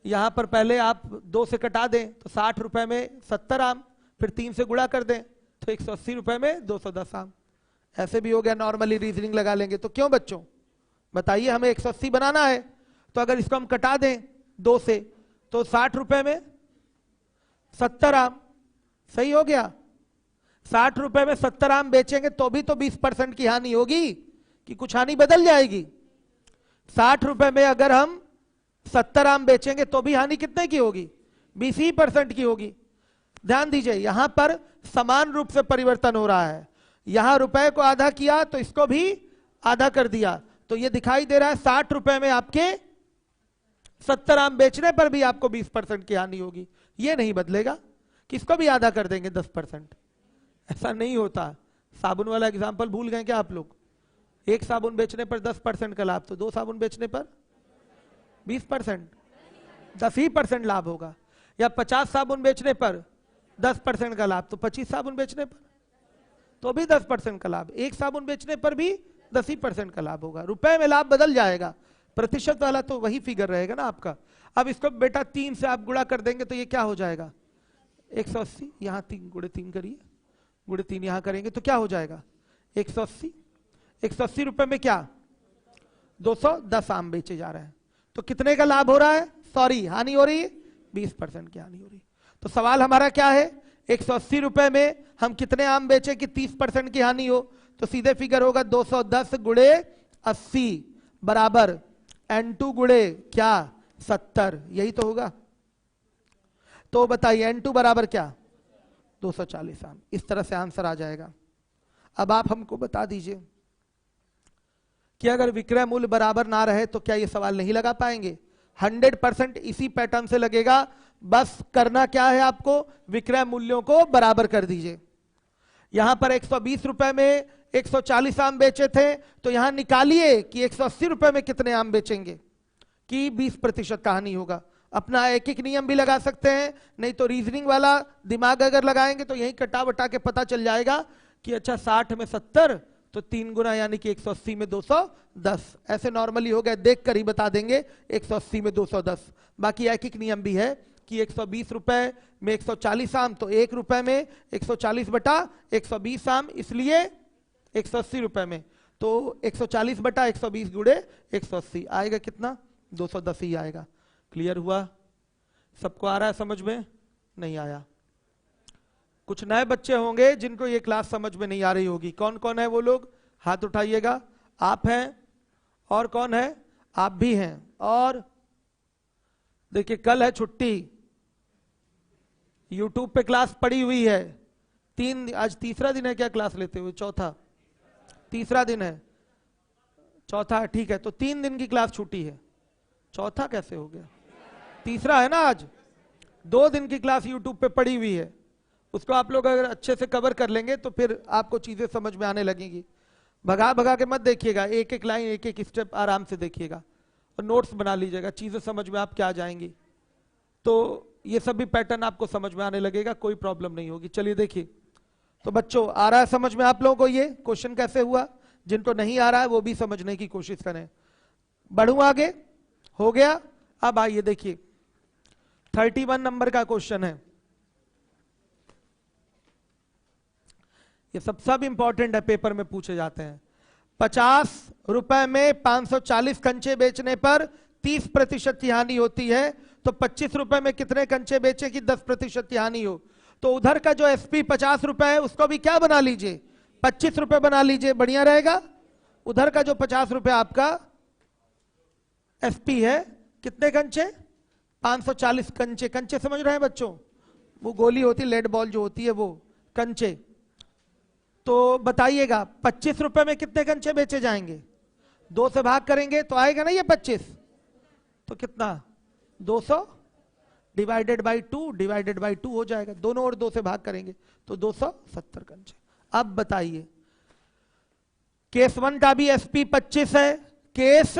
यहां पर पहले आप 2 से कटा दें तो 60 रुपए में 70 आम, फिर 3 से गुणा कर दें तो 180 रुपए में 210 आम। ऐसे भी हो गया। नॉर्मली रीजनिंग लगा लेंगे तो क्यों बच्चों बताइए, हमें 180 बनाना है, तो अगर इसको हम कटा दें 2 से तो 60 रुपए में 70 आम। सही हो गया। 60 रुपए में 70 आम बेचेंगे तो भी तो 20% की हानि होगी कि कुछ हानि बदल जाएगी। 60 रुपए में अगर हम 70 आम बेचेंगे तो भी हानि कितने की होगी? 20% की होगी। ध्यान दीजिए, यहां पर समान रूप से परिवर्तन हो रहा है। यहां रुपए को आधा किया तो इसको भी आधा कर दिया, तो यह दिखाई दे रहा है 60 रुपए में आपके 70 आम बेचने पर भी आपको 20% की हानि होगी। यह नहीं बदलेगा। किसको भी आधा कर देंगे 10%, ऐसा नहीं होता। साबुन वाला एग्जांपल भूल गए क्या आप लोग? एक साबुन बेचने पर 10% का लाभ, तो 2 साबुन बेचने पर 20%, 10% लाभ होगा। या 50 साबुन बेचने पर 10% का लाभ, तो 25 साबुन बेचने पर तो भी 10% का लाभ। एक साबुन बेचने पर भी 10% का लाभ होगा। रुपए में लाभ बदल जाएगा, प्रतिशत वाला तो वही फिगर रहेगा ना आपका। अब इसको बेटा 3 से आप गुणा कर देंगे तो ये क्या हो जाएगा 180, यहाँ 3 गुणे 3 करिए, गुणे 3 यहां करेंगे तो क्या हो जाएगा 180। 180 रुपए में क्या 210 आम बेचे जा रहे हैं। तो कितने का लाभ हो रहा है, सॉरी हानि हो रही है, 20% की हानि हो रही है। तो सवाल हमारा क्या है, 180 रुपए में हम कितने आम बेचे कि 30% की हानि हो। तो सीधे फिगर होगा 210 गुणे 80 बराबर N2 गुणे क्या 70, यही तो होगा। तो बताइए N2 बराबर क्या 240 आम। इस तरह से आंसर आ जाएगा। अब आप हमको बता दीजिए कि अगर विक्रय मूल्य बराबर ना रहे तो क्या ये सवाल नहीं लगा पाएंगे। 100% इसी पैटर्न से लगेगा। बस करना क्या है आपको, विक्रय मूल्यों को बराबर कर दीजिए। यहां पर 120 रुपए में 140 आम बेचे थे, तो यहां निकालिए कि 180 रुपए में कितने आम बेचेंगे कि 20% का हानि होगा। अपना एक एक नियम भी लगा सकते हैं, नहीं तो रीजनिंग वाला दिमाग अगर लगाएंगे तो यही कटा बटा के पता चल जाएगा कि अच्छा 60 में 70 तो 3 गुना यानी कि 180 में 210। ऐसे नॉर्मली हो गए, देख कर ही बता देंगे 180 में 210। बाकी एक एक नियम भी है कि 120 रुपए में 140 आम तो 1 रुपए में 140 बटा 120 आम, इसलिए 180 रुपए में तो 140 बटा 120 गुणे 180 आएगा कितना 210 ही आएगा। क्लियर हुआ, सबको आ रहा है समझ में, नहीं आया। कुछ नए बच्चे होंगे जिनको ये क्लास समझ में नहीं आ रही होगी। कौन कौन है वो लोग, हाथ उठाइएगा। आप हैं और कौन है, आप भी हैं। और देखिए कल है छुट्टी, YouTube पे क्लास पड़ी हुई है। आज तीसरा दिन है क्या क्लास लेते हुए, चौथा, तीसरा दिन है, चौथा है, ठीक है। तो 3 दिन की क्लास छुट्टी है, चौथा कैसे हो गया, तीसरा है ना आज। 2 दिन की क्लास YouTube पे पड़ी हुई है, उसको आप लोग अगर अच्छे से कवर कर लेंगे तो फिर आपको चीजें समझ में आने लगेंगी। भगा भगा के मत देखिएगा, एक एक लाइन एक एक स्टेप आराम से देखिएगा और नोट्स बना लीजिएगा, चीजें समझ में आपके आ जाएंगी। तो ये सब भी पैटर्न आपको समझ में आने लगेगा, कोई प्रॉब्लम नहीं होगी। चलिए देखिए, तो बच्चों आ रहा है समझ में आप लोगों को ये क्वेश्चन कैसे हुआ। जिनको नहीं आ रहा है वो भी समझने की कोशिश करें। बढ़ूं आगे, हो गया। अब आइए देखिए 31 नंबर का क्वेश्चन है। ये सब इंपॉर्टेंट है, पेपर में पूछे जाते हैं। 50 रुपए में 540 कंचे बेचने पर 30% की हानि होती है, तो 25 रुपए में कितने कंचे बेचे कि 10% की हानि हो। तो उधर का जो एसपी 50 रुपए है उसको भी क्या बना लीजिए 25 रुपए बना लीजिए, बढ़िया रहेगा। उधर का जो 50 रुपए आपका एसपी है, कितने कंचे 540 कंचे। कंचे समझ रहे हैं बच्चों, वो गोली होती है, लेड बॉल जो होती है वो कंचे। तो बताइएगा 25 रुपए में कितने कंचे बेचे जाएंगे, 2 से भाग करेंगे तो आएगा ना ये 25, तो कितना 200 डिवाइडेड बाई 2 हो जाएगा। दोनों ओर 2 से भाग करेंगे तो 270 कंचे। अब बताइए केस 1 का भी एसपी 25 है, केस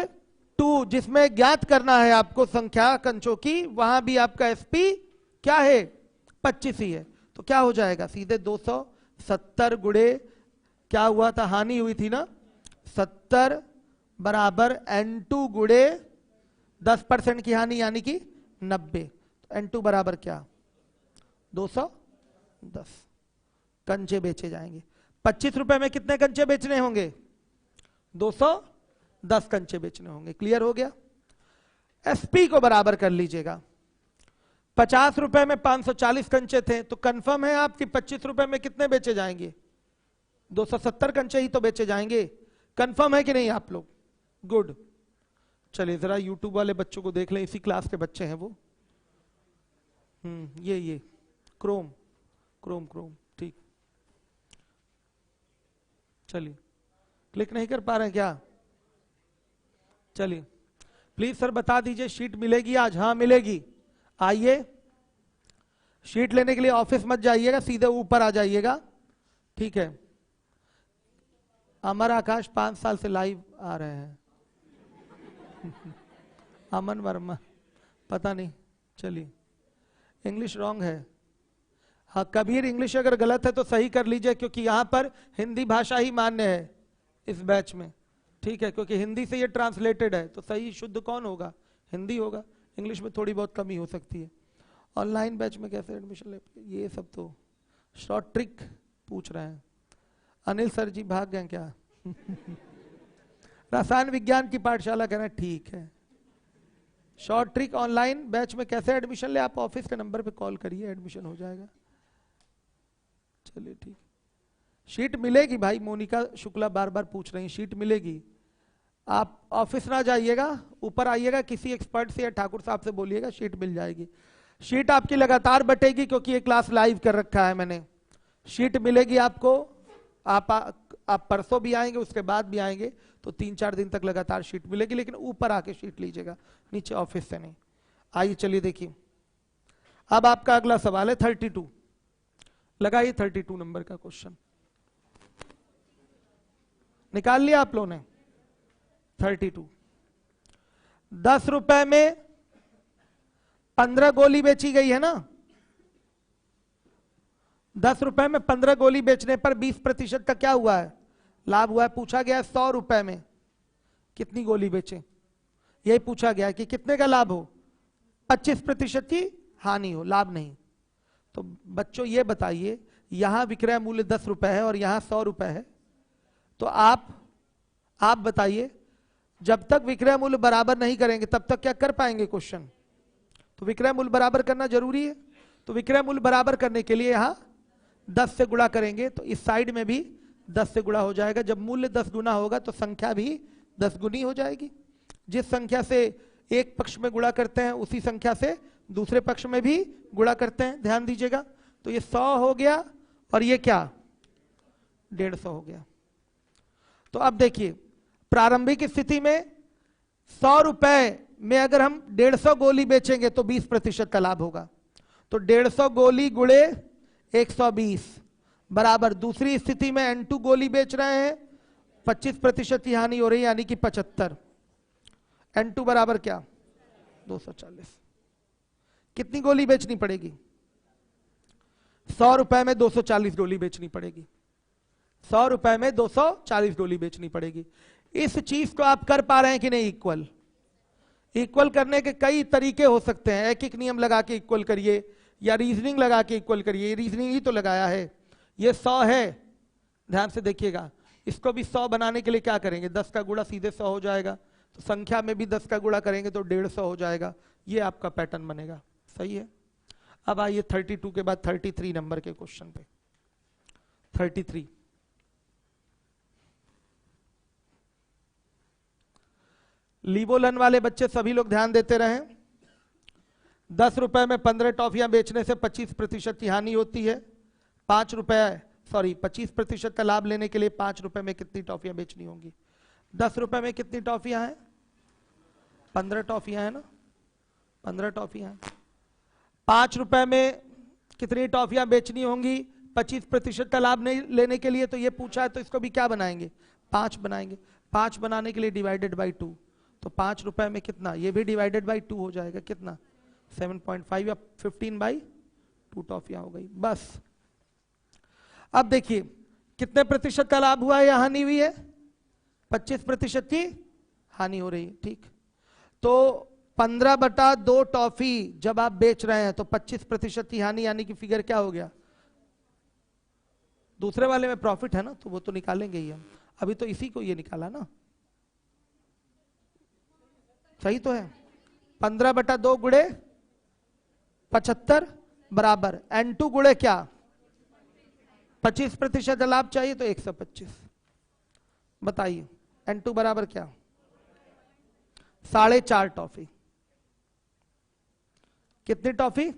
2 जिसमें ज्ञात करना है आपको संख्या कंचों की, वहां भी आपका एसपी क्या है 25 ही है। तो क्या हो जाएगा सीधे 270 गुणे क्या हुआ था, हानि हुई थी ना 70 बराबर N2 गुणे 10% की हानि यानी कि 90। तो N2 बराबर क्या 210 कंचे बेचे जाएंगे। 25 रुपए में कितने कंचे बेचने होंगे 210 कंचे बेचने होंगे। क्लियर हो गया। एसपी को बराबर कर लीजिएगा। 50 रुपए में 540 कंचे थे, तो कंफर्म है आपकी 25 रुपए में कितने बेचे जाएंगे 270 कंचे ही तो बेचे जाएंगे। कंफर्म है कि नहीं आप लोग, गुड। चलिए जरा यूट्यूब वाले बच्चों को देख लें, इसी क्लास के बच्चे हैं वो। ये क्रोम ठीक। चलिए क्लिक नहीं कर पा रहे हैं क्या, चलिए प्लीज सर बता दीजिए शीट मिलेगी आज। हाँ मिलेगी, आइए शीट लेने के लिए ऑफिस मत जाइएगा, सीधे ऊपर आ जाइएगा, ठीक है। अमर आकाश 5 साल से लाइव आ रहे हैं अमन वर्मा पता नहीं, चलिए इंग्लिश रॉन्ग है। हाँ कबीर इंग्लिश अगर गलत है तो सही कर लीजिए, क्योंकि यहां पर हिंदी भाषा ही मान्य है इस बैच में। ठीक है, क्योंकि हिंदी से ये ट्रांसलेटेड है तो सही शुद्ध कौन होगा? हिंदी होगा। इंग्लिश में थोड़ी बहुत कमी हो सकती है। ऑनलाइन बैच में कैसे एडमिशन ले, ये सब तो शॉर्ट ट्रिक पूछ रहे हैं। अनिल सर जी भाग गए क्या? रसायन विज्ञान की पाठशाला कह रहे हैं, ठीक है। शॉर्ट ट्रिक ऑनलाइन बैच में कैसे एडमिशन ले, आप ऑफिस के नंबर पे कॉल करिए, एडमिशन हो जाएगा। चलिए ठीक। शीट मिलेगी भाई, मोनिका शुक्ला बार बार पूछ रही, शीट मिलेगी। आप ऑफिस ना जाइएगा, ऊपर आइएगा, किसी एक्सपर्ट से या ठाकुर साहब से बोलिएगा, शीट मिल जाएगी। शीट आपकी लगातार बटेगी क्योंकि ये क्लास लाइव कर रखा है मैंने। शीट मिलेगी आपको, आप परसों भी आएंगे, उसके बाद भी आएंगे तो 3-4 दिन तक लगातार शीट मिलेगी, लेकिन ऊपर आके शीट लीजिएगा, नीचे ऑफिस से नहीं। आइए चलिए देखिए, अब आपका अगला सवाल है 32। लगाइए 32 नंबर का क्वेश्चन। निकाल लिया आप लोगों ने? 32। 10 रुपए में 15 गोली बेची गई है ना। 10 रुपए में 15 गोली बेचने पर 20% का क्या हुआ है? लाभ हुआ है। पूछा गया है 100 रुपए में कितनी गोली बेचे, यही पूछा गया है कि कितने का लाभ हो, 25% की हानि हो, लाभ नहीं। तो बच्चों ये बताइए, यहां विक्रय मूल्य 10 रुपए है और यहां 100 रुपए है, तो आप बताइए, जब तक विक्रय मूल्य बराबर नहीं करेंगे तब तक क्या कर पाएंगे क्वेश्चन? तो विक्रय मूल्य बराबर करना जरूरी है। तो विक्रय मूल्य बराबर करने के लिए यहां 10 से गुणा करेंगे, तो इस साइड में भी 10 से गुणा हो जाएगा। जब मूल्य 10 गुना होगा तो संख्या भी 10 गुनी हो जाएगी। जिस संख्या से एक पक्ष में गुणा करते हैं उसी संख्या से दूसरे पक्ष में भी गुणा करते हैं, ध्यान दीजिएगा। तो ये 100 हो गया और ये क्या 150 हो गया। तो अब देखिए, प्रारंभिक स्थिति में 100 रुपए में अगर हम 150 गोली बेचेंगे तो 20% का लाभ होगा। तो 150 गोली गुणे 120 बराबर, दूसरी स्थिति में N2 गोली बेच रहे हैं, 25% की हानि हो रही है, यानी कि 75। N2 बराबर क्या 240। कितनी गोली बेचनी पड़ेगी? 100 रुपए में 240 गोली बेचनी पड़ेगी। 100 रुपए में 240 गोली बेचनी पड़ेगी। इस चीज को आप कर पा रहे हैं कि नहीं? इक्वल करने के कई तरीके हो सकते हैं। एक एक नियम लगा के इक्वल करिए या रीजनिंग लगा के इक्वल करिए। रीजनिंग ही तो लगाया है। ये 100 है, ध्यान से देखिएगा। इसको भी 100 बनाने के लिए क्या करेंगे? 10 का गुणा सीधे 100 हो जाएगा। तो संख्या में भी 10 का गुणा करेंगे तो 150 हो जाएगा। ये आपका पैटर्न बनेगा। सही है। अब आइए 32 के बाद 33 नंबर के क्वेश्चन पे। 33 लीबोलन वाले बच्चे सभी लोग ध्यान देते रहें। 10 रुपए में 15 टॉफियां बेचने से 25% की हानि होती है। 25% का लाभ लेने के लिए 5 रुपए में कितनी टॉफियां बेचनी होंगी? 10 रुपए में कितनी टॉफियां हैं? 15 टॉफियां है ना, 15 टॉफियां हैं। 5 रुपए में कितनी टॉफियां बेचनी होंगी 25% का लाभ नहीं लेने के लिए? तो ये पूछा है, तो इसको भी क्या बनाएंगे? 5 बनाएंगे। 5 बनाने के लिए डिवाइडेड बाई 2, तो 5 रुपए में कितना? ये भी डिवाइडेड बाई 2 हो जाएगा। कितना? 7.5 या 15/2 टॉफियां हो गई। बस अब देखिए कितने प्रतिशत का लाभ हुआ है या हानि हुई है? 25% की हानि हो रही है। ठीक, तो 15/2 टॉफी जब आप बेच रहे हैं तो 25% की हानि, यानी कि फिगर क्या हो गया? दूसरे वाले में प्रॉफिट है ना, तो वो तो निकालेंगे ही हम। अभी तो इसी को ये निकाला ना, सही तो है। 15/2 गुणे 75 बराबर N2 गुणे क्या 25% लाभ चाहिए तो 125। बताइए N2 बराबर क्या? 4.5 टॉफी। कितनी टॉफी?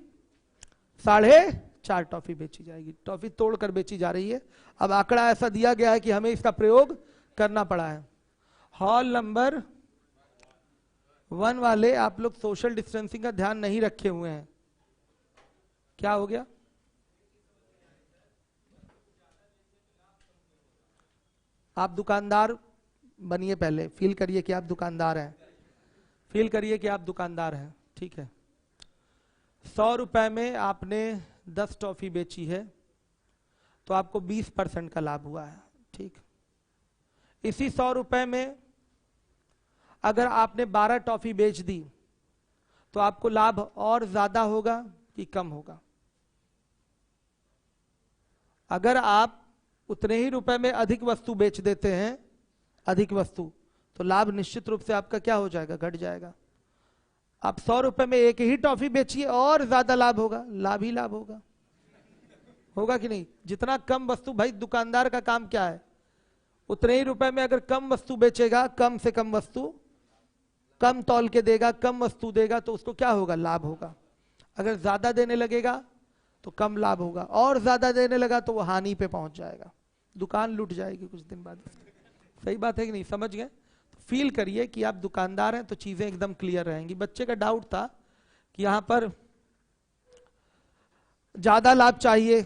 4.5 टॉफी बेची जाएगी। टॉफी तोड़कर बेची जा रही है। अब आंकड़ा ऐसा दिया गया है कि हमें इसका प्रयोग करना पड़ा है। हॉल नंबर 1 वाले आप लोग सोशल डिस्टेंसिंग का ध्यान नहीं रखे हुए हैं। क्या हो गया? आप दुकानदार बनिए, पहले फील करिए कि आप दुकानदार हैं। फील करिए कि आप दुकानदार हैं। ठीक है, 100 रुपए में आपने 10 टॉफी बेची है तो आपको 20% का लाभ हुआ है। ठीक, इसी 100 रुपए में अगर आपने 12 टॉफी बेच दी तो आपको लाभ और ज्यादा होगा कि कम होगा? अगर आप उतने ही रुपए में अधिक वस्तु बेच देते हैं, अधिक वस्तु, तो लाभ निश्चित रूप से आपका क्या हो जाएगा? घट जाएगा। आप 100 रुपए में एक ही टॉफी बेचिए और ज्यादा लाभ होगा, लाभ ही लाभ होगा, होगा कि नहीं? जितना कम वस्तु, भाई दुकानदार का काम क्या है? उतने ही रुपए में अगर कम वस्तु बेचेगा, कम से कम वस्तु, कम तौल के देगा, कम वस्तु देगा, तो उसको क्या होगा? लाभ होगा। अगर ज्यादा देने लगेगा तो कम लाभ होगा, और ज्यादा देने लगा तो वो हानि पे पहुंच जाएगा, दुकान लूट जाएगी कुछ दिन बाद। सही बात है कि नहीं? समझ गए? तो फील करिए कि आप दुकानदार हैं तो चीजें एकदम क्लियर रहेंगी। बच्चे का डाउट था कि यहां पर ज्यादा लाभ चाहिए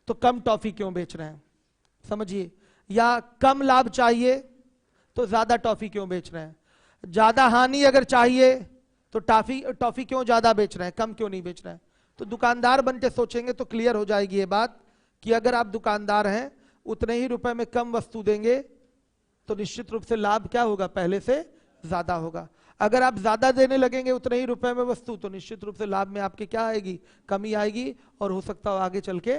तो कम टॉफी क्यों बेच रहे हैं, समझिए, या कम लाभ चाहिए तो ज्यादा टॉफी क्यों बेच रहे हैं, ज्यादा हानि अगर चाहिए तो टॉफी क्यों ज्यादा बेच रहे हैं, कम क्यों नहीं बेच रहे हैं? तो दुकानदार बन के सोचेंगे तो क्लियर हो जाएगी ये बात कि अगर आप दुकानदार हैं, उतने ही रुपए में कम वस्तु देंगे तो निश्चित रूप से लाभ क्या होगा? पहले से ज्यादा होगा। अगर आप ज्यादा देने लगेंगे उतने ही रुपए में वस्तु, तो निश्चित रूप से लाभ में आपके क्या आएगी? कमी आएगी, और हो सकता हो आगे चल के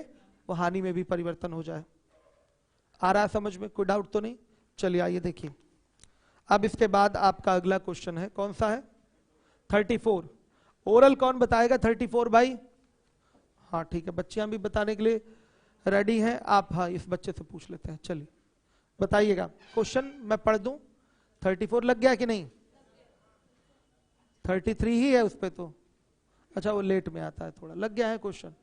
वो हानि में भी परिवर्तन हो जाए। आ रहा है समझ में? कोई डाउट तो नहीं? चलिए आइए देखिए। अब इसके बाद आपका अगला क्वेश्चन है, कौन सा है? 34। ओरल कौन बताएगा 34 भाई? हाँ ठीक है, बच्चियां भी बताने के लिए रेडी हैं। आप हाँ इस बच्चे से पूछ लेते हैं, चलिए बताइएगा। क्वेश्चन मैं पढ़ दूं? 34 लग गया कि नहीं? 33 ही है उस पे तो। अच्छा वो लेट में आता है थोड़ा, लग गया है क्वेश्चन।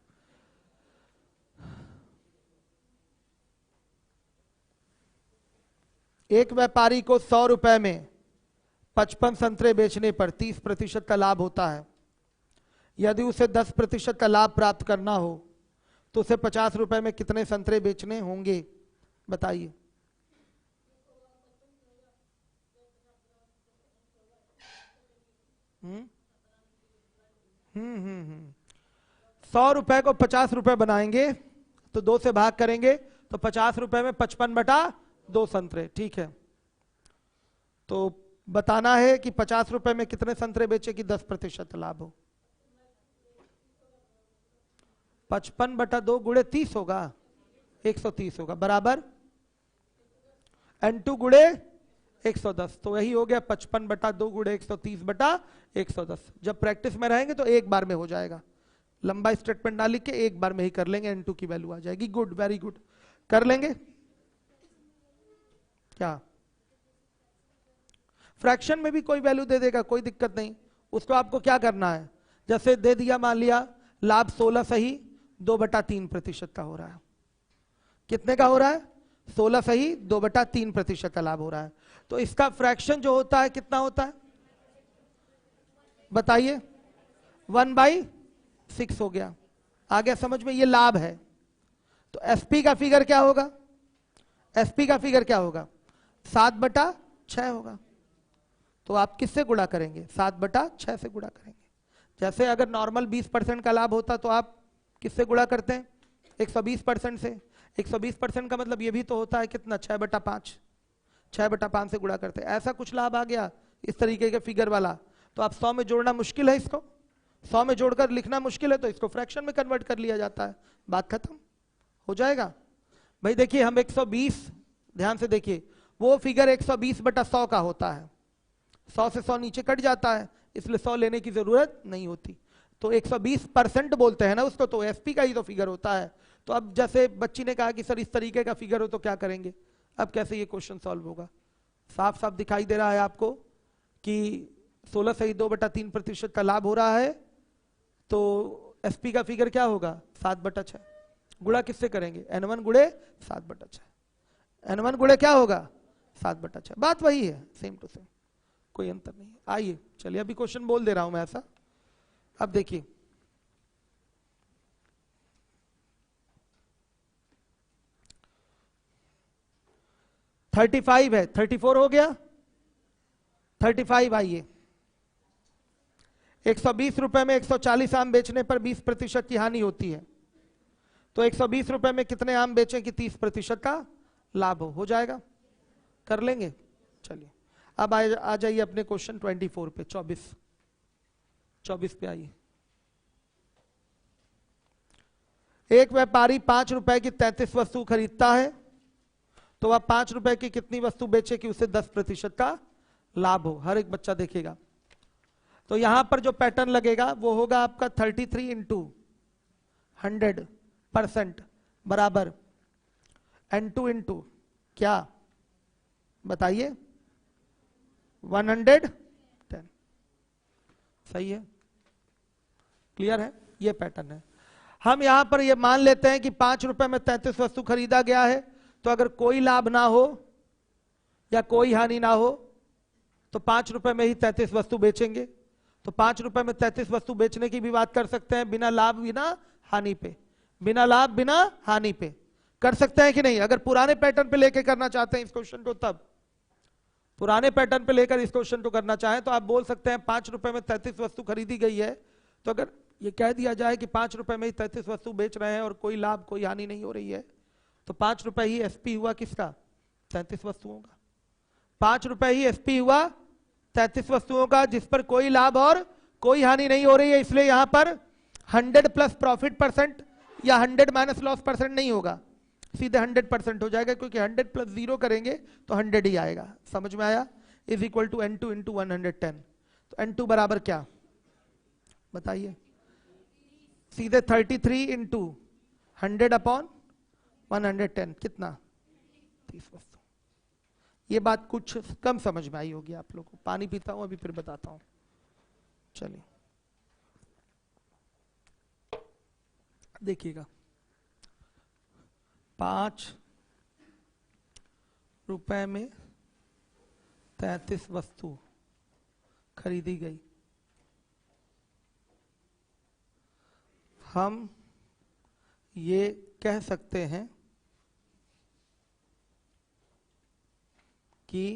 एक व्यापारी को 100 रुपए में 55 संतरे बेचने पर 30% का लाभ होता है। यदि उसे 10% का लाभ प्राप्त करना हो तो उसे 50 रुपए में कितने संतरे बेचने होंगे? बताइए। हम्म 100 रुपए को 50 रुपए बनाएंगे तो 2 से भाग करेंगे तो 50 रुपए में 55/2 संतरे, ठीक है। तो बताना है कि 50 रुपए में कितने संतरे बेचे कि 10% लाभ हो। 55/2 गुणे 30 होगा, 130 होगा, बराबर N2 गुणे 110, तो वही हो गया 55/2 गुणे 130/110। जब प्रैक्टिस में रहेंगे तो एक बार में हो जाएगा, लंबा स्टेटमेंट ना लिख के एक बार में ही कर लेंगे, N2 की वैल्यू आ जाएगी। गुड, वेरी गुड, कर लेंगे। क्या फ्रैक्शन में भी कोई वैल्यू दे देगा, कोई दिक्कत नहीं। उसको आपको क्या करना है, जैसे दे दिया, मान लिया लाभ 16 सही 2/3% का हो रहा है। कितने का हो रहा है? 16 सही 2/3% का लाभ हो रहा है। तो इसका फ्रैक्शन जो होता है कितना होता है बताइए? 1/6 हो गया। आ गया समझ में? ये लाभ है। तो एसपी का फिगर क्या होगा? एसपी का फिगर क्या होगा? 7/6 होगा। तो आप किससे गुणा करेंगे? 7/6 से गुणा करेंगे। जैसे अगर नॉर्मल 20% का लाभ होता तो आप किससे गुणा करते हैं? 120% से। 120% का मतलब ये भी तो होता है कितना? 6/5। 6/5 से गुणा करते हैं। ऐसा कुछ लाभ आ गया इस तरीके के फिगर वाला, तो आप 100 में जोड़ना मुश्किल है, इसको 100 में जोड़कर लिखना मुश्किल है, तो इसको फ्रैक्शन में कन्वर्ट कर लिया जाता है, बात खत्म हो जाएगा। भाई देखिए हम 120, ध्यान से देखिए, वो फिगर 120/100 का होता है। 100 से 100 नीचे कट जाता है, इसलिए 100 लेने की जरूरत नहीं होती। तो 120% बोलते हैं ना उसको, तो एसपी का ही तो फिगर होता है। तो अब जैसे बच्ची ने कहा कि सर इस तरीके का फिगर हो तो क्या करेंगे? अब कैसे ये क्वेश्चन सॉल्व होगा? साफ साफ दिखाई दे रहा है आपको कि 16 सही 2/3% का लाभ हो रहा है, तो एसपी का फिगर क्या होगा? 7/6। गुणा किससे करेंगे? N1 गुणे 7/6। N1 गुणे क्या होगा? 7/6। बात वही है, सेम टू सेम, कोई अंतर नहीं है। आइए चलिए, अभी क्वेश्चन बोल दे रहा हूं मैं ऐसा। अब देखिए, है 34 हो गया, 35। आइए, 120 रुपए में 140 आम बेचने पर 20% की हानि होती है, तो 120 रुपए में कितने आम बेचें कि 30% का लाभ हो जाएगा? कर लेंगे। चलिए अब आ जाइए अपने क्वेश्चन 24 पे, 24 पे आइए। एक व्यापारी 5 रुपए की 33 वस्तु खरीदता है, तो वह 5 रुपए की कितनी वस्तु बेचे कि उसे 10% का लाभ हो। हर एक बच्चा देखेगा। तो यहां पर जो पैटर्न लगेगा वो होगा आपका 33 इंटू 100% बराबर N2 इंटू क्या बताइए 110। सही है, क्लियर है, ये पैटर्न है। हम यहां पर ये मान लेते हैं कि 5 रुपए में 33 वस्तु खरीदा गया है, तो अगर कोई लाभ ना हो या कोई हानि ना हो तो 5 रुपए में ही 33 वस्तु बेचेंगे। तो 5 रुपए में 33 वस्तु बेचने की भी बात कर सकते हैं, बिना लाभ बिना हानि पे, बिना लाभ बिना हानि पे कर सकते हैं कि नहीं। अगर पुराने पैटर्न पे लेके करना चाहते हैं इस क्वेश्चन को, तब पुराने पैटर्न पे लेकर इस क्वेश्चन को करना चाहें तो आप बोल सकते हैं 5 रुपए में 33 वस्तु खरीदी गई है, तो अगर ये कह दिया जाए कि 5 रुपए में ही 33 वस्तु बेच रहे हैं और कोई लाभ कोई हानि नहीं हो रही है, तो 5 रुपए ही एसपी हुआ किसका, 33 वस्तुओं का। 5 रुपए ही एसपी हुआ 33 वस्तुओं का, जिस पर कोई लाभ और कोई हानि नहीं हो रही है। इसलिए यहां पर 100 प्लस प्रॉफिट परसेंट या 100 माइनस लॉस परसेंट नहीं होगा, सीधे 100% हो जाएगा, क्योंकि 100 प्लस 0 करेंगे तो 100 ही आएगा। समझ में आया? Is equal to N2 into 110। तो N2 बराबर क्या बताइए, सीधे 33 इंटू 100 अपॉन 110 कितना 30 वस्तु। ये बात कुछ कम समझ में आई होगी आप लोगों को। पानी पीता हूं अभी फिर बताता हूं। चलिए देखिएगा, 5 रुपए में 33 वस्तु खरीदी गई। हम ये कह सकते हैं कि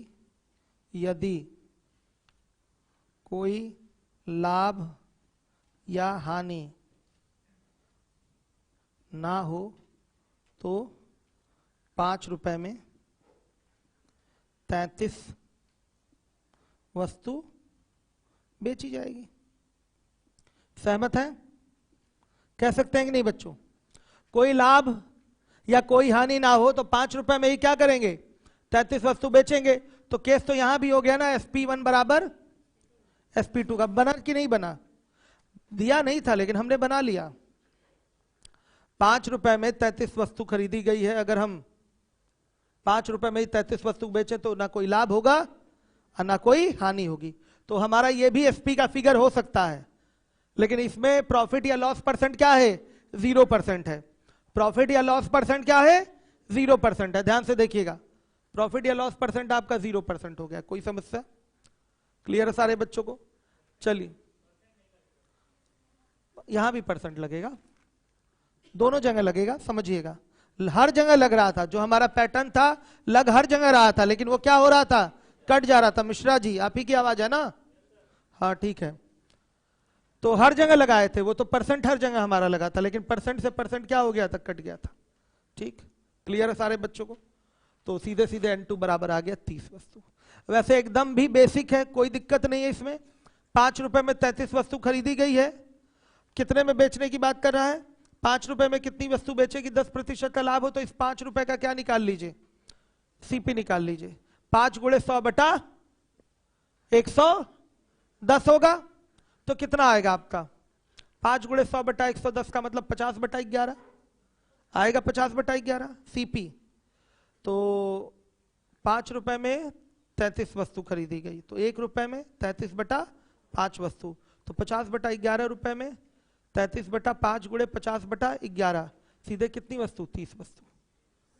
यदि कोई लाभ या हानि ना हो तो 5 रुपए में 33 वस्तु बेची जाएगी। सहमत है? कह सकते हैं कि नहीं बच्चों? कोई लाभ या कोई हानि ना हो तो 5 रुपए में ही क्या करेंगे, 33 वस्तु बेचेंगे। तो केस तो यहां भी हो गया ना, SP1 बराबर SP2 का। बना कि नहीं बना? दिया नहीं था लेकिन हमने बना लिया। 5 रुपए में 33 वस्तु खरीदी गई है। अगर हम 5 रुपए में ही 33 वस्तु बेचे तो ना कोई लाभ होगा और ना कोई हानि होगी। तो हमारा ये भी SP का फिगर हो सकता है, लेकिन इसमें प्रॉफिट या लॉस परसेंट क्या है, 0% है। प्रॉफिट या लॉस परसेंट क्या है, 0% है। ध्यान से देखिएगा, प्रॉफिट या लॉस परसेंट आपका 0% हो गया। कोई समस्या? क्लियर है सारे बच्चों को? चलिए, यहां भी परसेंट लगेगा, दोनों जगह लगेगा, समझिएगा। हर जगह लग रहा था, जो हमारा पैटर्न था लग हर जगह रहा था, लेकिन वो क्या हो रहा था, कट जा रहा था। मिश्रा जी आप ही की आवाज है ना? हाँ ठीक है। तो हर जगह लगाए थे वो, तो परसेंट हर जगह हमारा लगा था, लेकिन परसेंट से परसेंट क्या हो गया था, कट गया था। ठीक, क्लियर है सारे बच्चों को? तो सीधे सीधे N2 बराबर आ गया 30 वस्तु। वैसे एकदम भी बेसिक है, कोई दिक्कत नहीं है इसमें। 5 रुपए में 33 वस्तु खरीदी गई है, कितने में बेचने की बात कर रहा है, 5 रुपए में कितनी वस्तु बेचेगी, 10% का लाभ हो, तो इस 5 रुपए का क्या निकाल लीजिए, CP निकाल लीजिए। 5 गुणे 100 बटा 110 होगा, तो कितना आएगा आपका, 5 गुणे 100 बटा 110 का मतलब 50 बटा 11 आएगा, 50 बटा 11 CP। तो 5 रुपए में 33 वस्तु खरीदी गई, तो 1 रुपए में 33 बटा 5 वस्तु, तो 50 बटा 11 रुपए में 33 बटा 5 गुणे 50 बटा 11, सीधे कितनी वस्तु, 30 वस्तु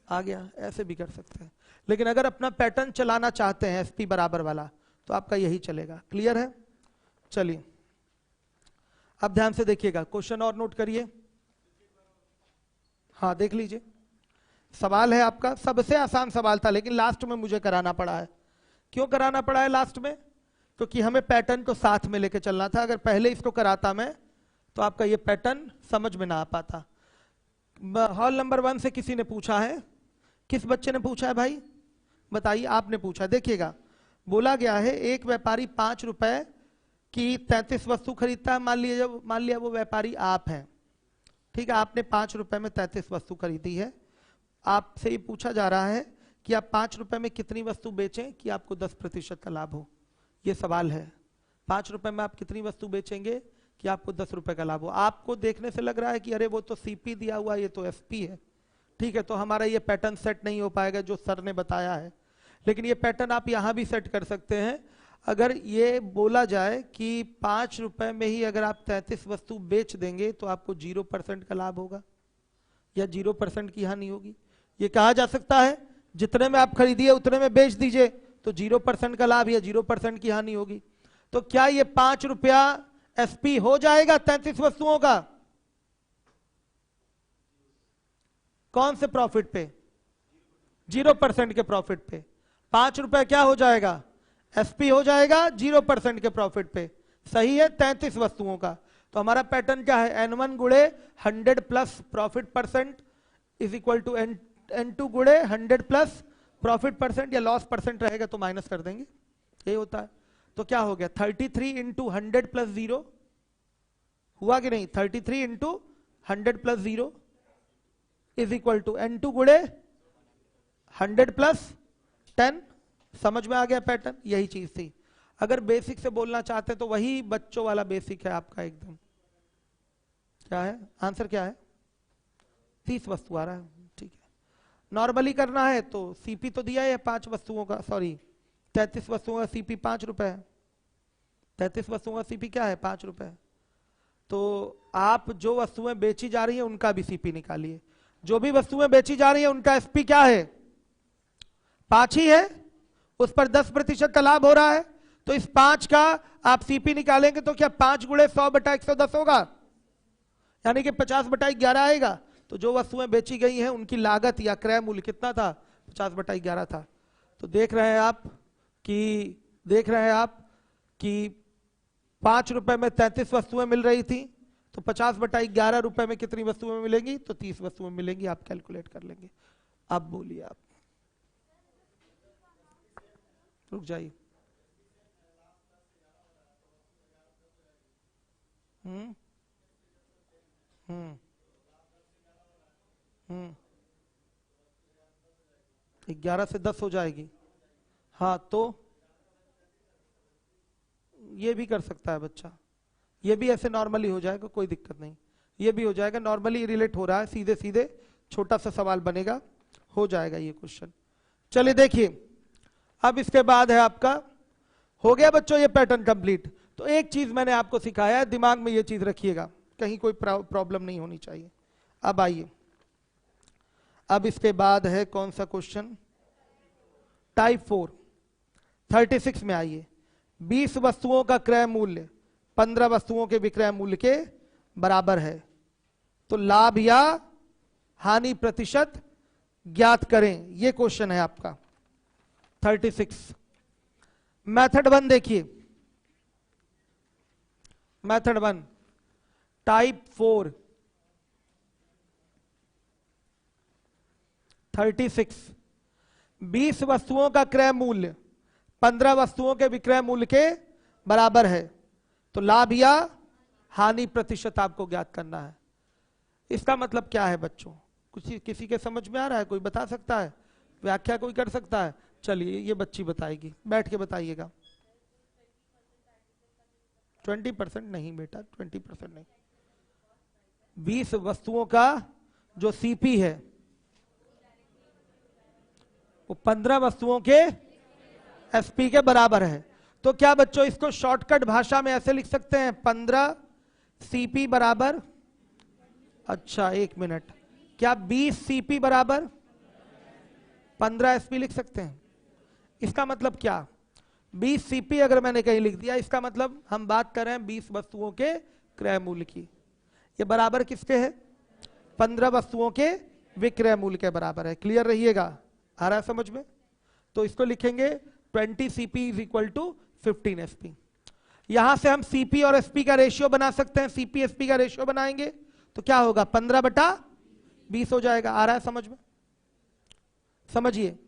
आ गया। ऐसे भी कर सकते हैं, लेकिन अगर अपना पैटर्न चलाना चाहते हैं SP बराबर वाला, तो आपका यही चलेगा। क्लियर है? चलिए अब ध्यान से देखिएगा, क्वेश्चन और नोट करिए। हाँ देख लीजिए, सवाल है आपका, सबसे आसान सवाल था, लेकिन लास्ट में मुझे कराना पड़ा है। क्यों कराना पड़ा है लास्ट में? क्योंकि हमें पैटर्न को साथ में लेके चलना था। अगर पहले इसको कराता मैं, तो आपका ये पैटर्न समझ में ना आ पाता। हॉल नंबर 1 से किसी ने पूछा है, किस बच्चे ने पूछा है भाई बताइए? आपने पूछा। देखिएगा बोला गया है एक व्यापारी 5 रुपए की 33 वस्तु खरीदता है। मान लिया वो व्यापारी आप हैं, ठीक है, आपने 5 रुपए में 33 वस्तु खरीदी है। आपसे ये पूछा जा रहा है कि आप 5 रुपए में कितनी वस्तु बेचें कि आपको 10% का लाभ हो। ये सवाल है, 5 रुपए में आप कितनी वस्तु बेचेंगे कि आपको 10 रुपए का लाभ हो। आपको देखने से लग रहा है कि अरे वो तो सीपी दिया हुआ, ये तो एसपी है, ठीक है, तो हमारा ये पैटर्न सेट नहीं हो पाएगा जो सर ने बताया है। लेकिन ये पैटर्न आप यहां भी सेट कर सकते हैं। अगर ये बोला जाए कि 5 रुपए में ही अगर आप 33 वस्तु बेच देंगे तो आपको 0% का लाभ होगा या 0% की हानि होगी। ये कहा जा सकता है जितने में आप खरीदिए उतने में बेच दीजिए तो 0% का लाभ या 0% की हानि होगी। तो क्या ये 5 रुपया एसपी हो जाएगा 33 वस्तुओं का? कौन से प्रॉफिट पे? 0% के प्रॉफिट पे 5 रुपए क्या हो जाएगा? एसपी हो जाएगा 0% के प्रॉफिट पे। सही है, 33 वस्तुओं का। तो हमारा पैटर्न क्या है? N1 गुणे 100 plus profit percent is equal to N2 गुणे 100 प्लस प्रॉफिट परसेंट, या लॉस परसेंट रहेगा तो माइनस कर देंगे, यही होता है। तो क्या हो गया? 33 इंटू 100 प्लस 0 हुआ कि नहीं? 33 into 100 plus 0 is equal to N2 गुणे 100 प्लस 10। समझ में आ गया पैटर्न? यही चीज थी। अगर बेसिक से बोलना चाहते हैं तो वही बच्चों वाला बेसिक है आपका एकदम। क्या है आंसर? क्या है? 30 वस्तु आ रहा है, ठीक है। नॉर्मली करना है तो सीपी तो दिया है 5 वस्तुओं का, सॉरी 33 वस्तुओं का सीपी 5 रुपए है। 33 वस्तुओं का सीपी क्या है? 5 रुपए। तो आप जो वस्तुएं बेची जा रही है उनका भी सीपी निकालिए। जो भी वस्तुएं बेची जा रही है उनका एसपी क्या है? 5 ही है, उस पर 10% का लाभ हो रहा है। तो इस 5 का आप सीपी निकालेंगे तो क्या 5 गुणे 100/110 होगा, यानी कि 50/11 आएगा। तो जो वस्तुएं बेची गई हैं उनकी लागत या क्रय मूल्य कितना था? 50/11 था। तो देख रहे हैं आप कि 5 रुपए में 33 वस्तुएं मिल रही थी, तो 50/11 रुपए में कितनी वस्तुएं मिलेंगी? तो 30 वस्तुएं मिलेंगी। आप कैलकुलेट कर लेंगे। अब बोलिए आप, रुक जाइए। हम्म 11 से 10 हो जाएगी। हाँ, तो ये भी कर सकता है बच्चा, ये भी ऐसे नॉर्मली हो जाएगा, कोई दिक्कत नहीं। ये भी हो जाएगा, नॉर्मली रिलेट हो रहा है, सीधे सीधे छोटा सा सवाल बनेगा, हो जाएगा ये क्वेश्चन। चलिए देखिए, अब इसके बाद है आपका, हो गया बच्चों ये पैटर्न कंप्लीट। तो एक चीज मैंने आपको सिखाया है, दिमाग में ये चीज रखिएगा, कहीं कोई प्रॉब्लम नहीं होनी चाहिए। अब आइए, अब इसके बाद है कौन सा क्वेश्चन? टाइप 4 36 में आइए। 20 वस्तुओं का क्रय मूल्य 15 वस्तुओं के विक्रय मूल्य के बराबर है, तो लाभ या हानि प्रतिशत ज्ञात करें। ये क्वेश्चन है आपका 36। मेथड 1 देखिए, मेथड 1 टाइप 4 36। 20 वस्तुओं का क्रय मूल्य 15 वस्तुओं के विक्रय मूल्य के बराबर है, तो लाभ या हानि प्रतिशत आपको ज्ञात करना है। इसका मतलब क्या है बच्चों? किसी के समझ में आ रहा है? कोई बता सकता है? व्याख्या कोई कर सकता है? चलिए ये बच्ची बताएगी, बैठ के बताइएगा। 20% नहीं बेटा, 20% नहीं। 20 वस्तुओं का जो सीपी है वो 15 वस्तुओं के एसपी के बराबर है। तो क्या बच्चों इसको शॉर्टकट भाषा में ऐसे लिख सकते हैं? 15 सीपी बराबर, अच्छा एक मिनट, क्या 20 सीपी बराबर 15 एसपी लिख सकते हैं? इसका मतलब क्या? 20 सीपी अगर मैंने कहीं लिख दिया, इसका मतलब हम बात कर रहे हैं 20 वस्तुओं के क्रय मूल्य की। ये बराबर किसके है? 15 वस्तुओं के विक्रय मूल्य के बराबर है। क्लियर रहिएगा, आ रहा है समझ में? तो इसको लिखेंगे 20 CP is equal to 15 SP. यहां से हम सीपी और एसपी का रेशियो बना सकते हैं। सीपी एसपी का रेशियो बनाएंगे तो क्या होगा? 15/20 हो जाएगा। आ रहा है समझ में? समझिए,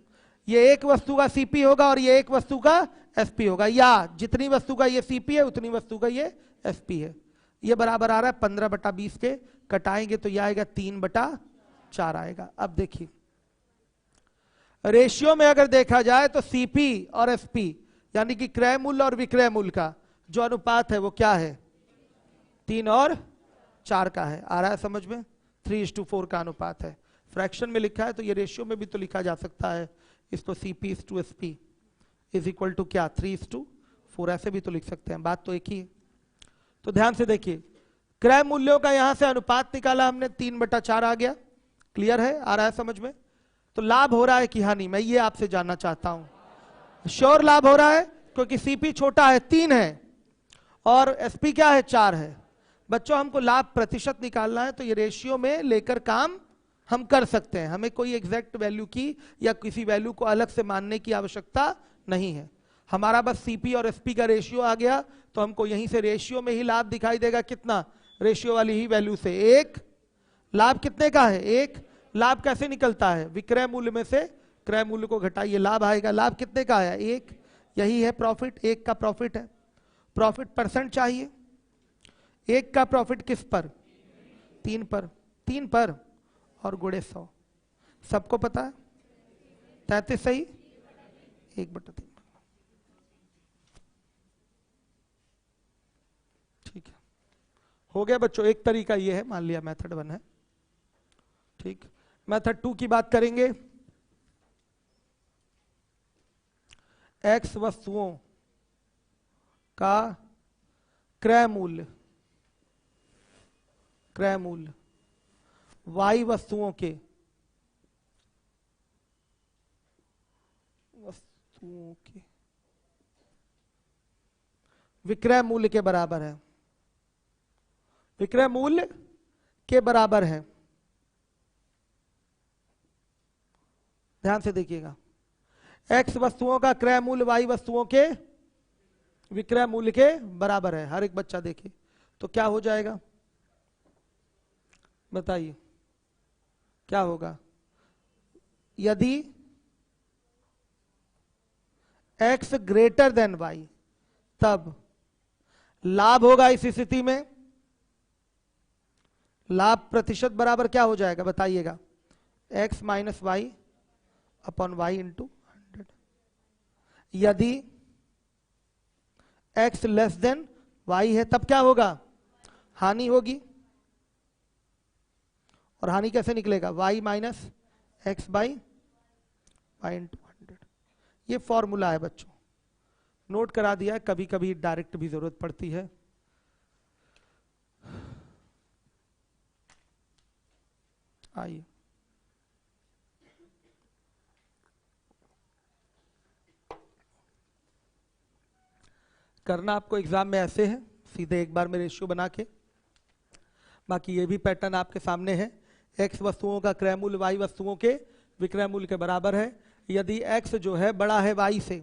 ये एक वस्तु का सीपी होगा और ये एक वस्तु का एसपी होगा, या जितनी वस्तु का ये सीपी है उतनी वस्तु का ये एसपी है। ये बराबर आ रहा है 15/20 के, कटाएंगे तो ये आएगा 3/4 आएगा। अब देखिए रेशियो में अगर देखा जाए तो सीपी और एसपी यानी कि क्रय मूल्य और विक्रय मूल्य का जो अनुपात है वो क्या है, 3 और 4 का है। आ रहा है समझ में? 3:4 का अनुपात है। फ्रैक्शन में लिखा है तो ये रेशियो में भी तो लिखा जा सकता है, इसको CP/SP इज इक्वल टू क्या, 3:4, ऐसे भी तो लिख सकते हैं, बात तो एक ही है। तो ध्यान से देखिए, क्रय मूल्यों का यहां से अनुपात निकाला हमने, 3/4 आ गया। क्लियर है? आ रहा है समझ में? तो लाभ हो रहा है कि हानि, मैं ये आपसे जानना चाहता हूं। श्योर लाभ हो रहा है, क्योंकि सीपी छोटा है 3 है और एसपी क्या है 4 है। बच्चों हमको लाभ प्रतिशत निकालना है तो ये रेशियो में लेकर काम हम कर सकते हैं, हमें कोई एग्जैक्ट वैल्यू की या किसी वैल्यू को अलग से मानने की आवश्यकता नहीं है। हमारा बस सीपी और एसपी का रेशियो आ गया तो हमको यहीं से रेशियो में ही लाभ दिखाई देगा, कितना, रेशियो वाली ही वैल्यू से 1। लाभ कितने का है, 1। लाभ कैसे निकलता है, विक्रय मूल्य में से क्रय मूल्य को घटाइए, लाभ आएगा। लाभ कितने का आया, 1। यही है प्रॉफिट, 1 का प्रॉफिट है। प्रॉफिट परसेंट चाहिए, 1 का प्रॉफिट किस पर, 3 पर, 3 पर और गुणे 100, सबको पता है 33 सही, 1/3। ठीक है, हो गया बच्चों। एक तरीका ये है, मान लिया मेथड 1 है, ठीक। मेथड 2 की बात करेंगे। एक्स वस्तुओं का क्रय मूल्य वाई वस्तुओं के विक्रय मूल्य के बराबर है, विक्रय मूल्य के बराबर है। ध्यान से देखिएगा, एक्स वस्तुओं का क्रय मूल्य वाई वस्तुओं के विक्रय मूल्य के बराबर है। हर एक बच्चा देखे तो क्या हो जाएगा, बताइए क्या होगा। यदि x ग्रेटर देन y तब लाभ होगा। इस स्थिति में लाभ प्रतिशत बराबर क्या हो जाएगा, बताइएगा, x - y/y × 100। यदि x लेस देन y है तब क्या होगा, हानि होगी। और हानि कैसे निकलेगा, y - x/y × 100। ये फॉर्मूला है बच्चों, नोट करा दिया है, कभी कभी डायरेक्ट भी जरूरत पड़ती है। आइए करना आपको एग्जाम में ऐसे है, सीधे एक बार में रेशियो बना के। बाकी ये भी पैटर्न आपके सामने है। एक्स वस्तुओं का क्रय मूल्य वाई वस्तुओं के विक्रय मूल्य के बराबर है। यदि एक्स जो है बड़ा है वाई से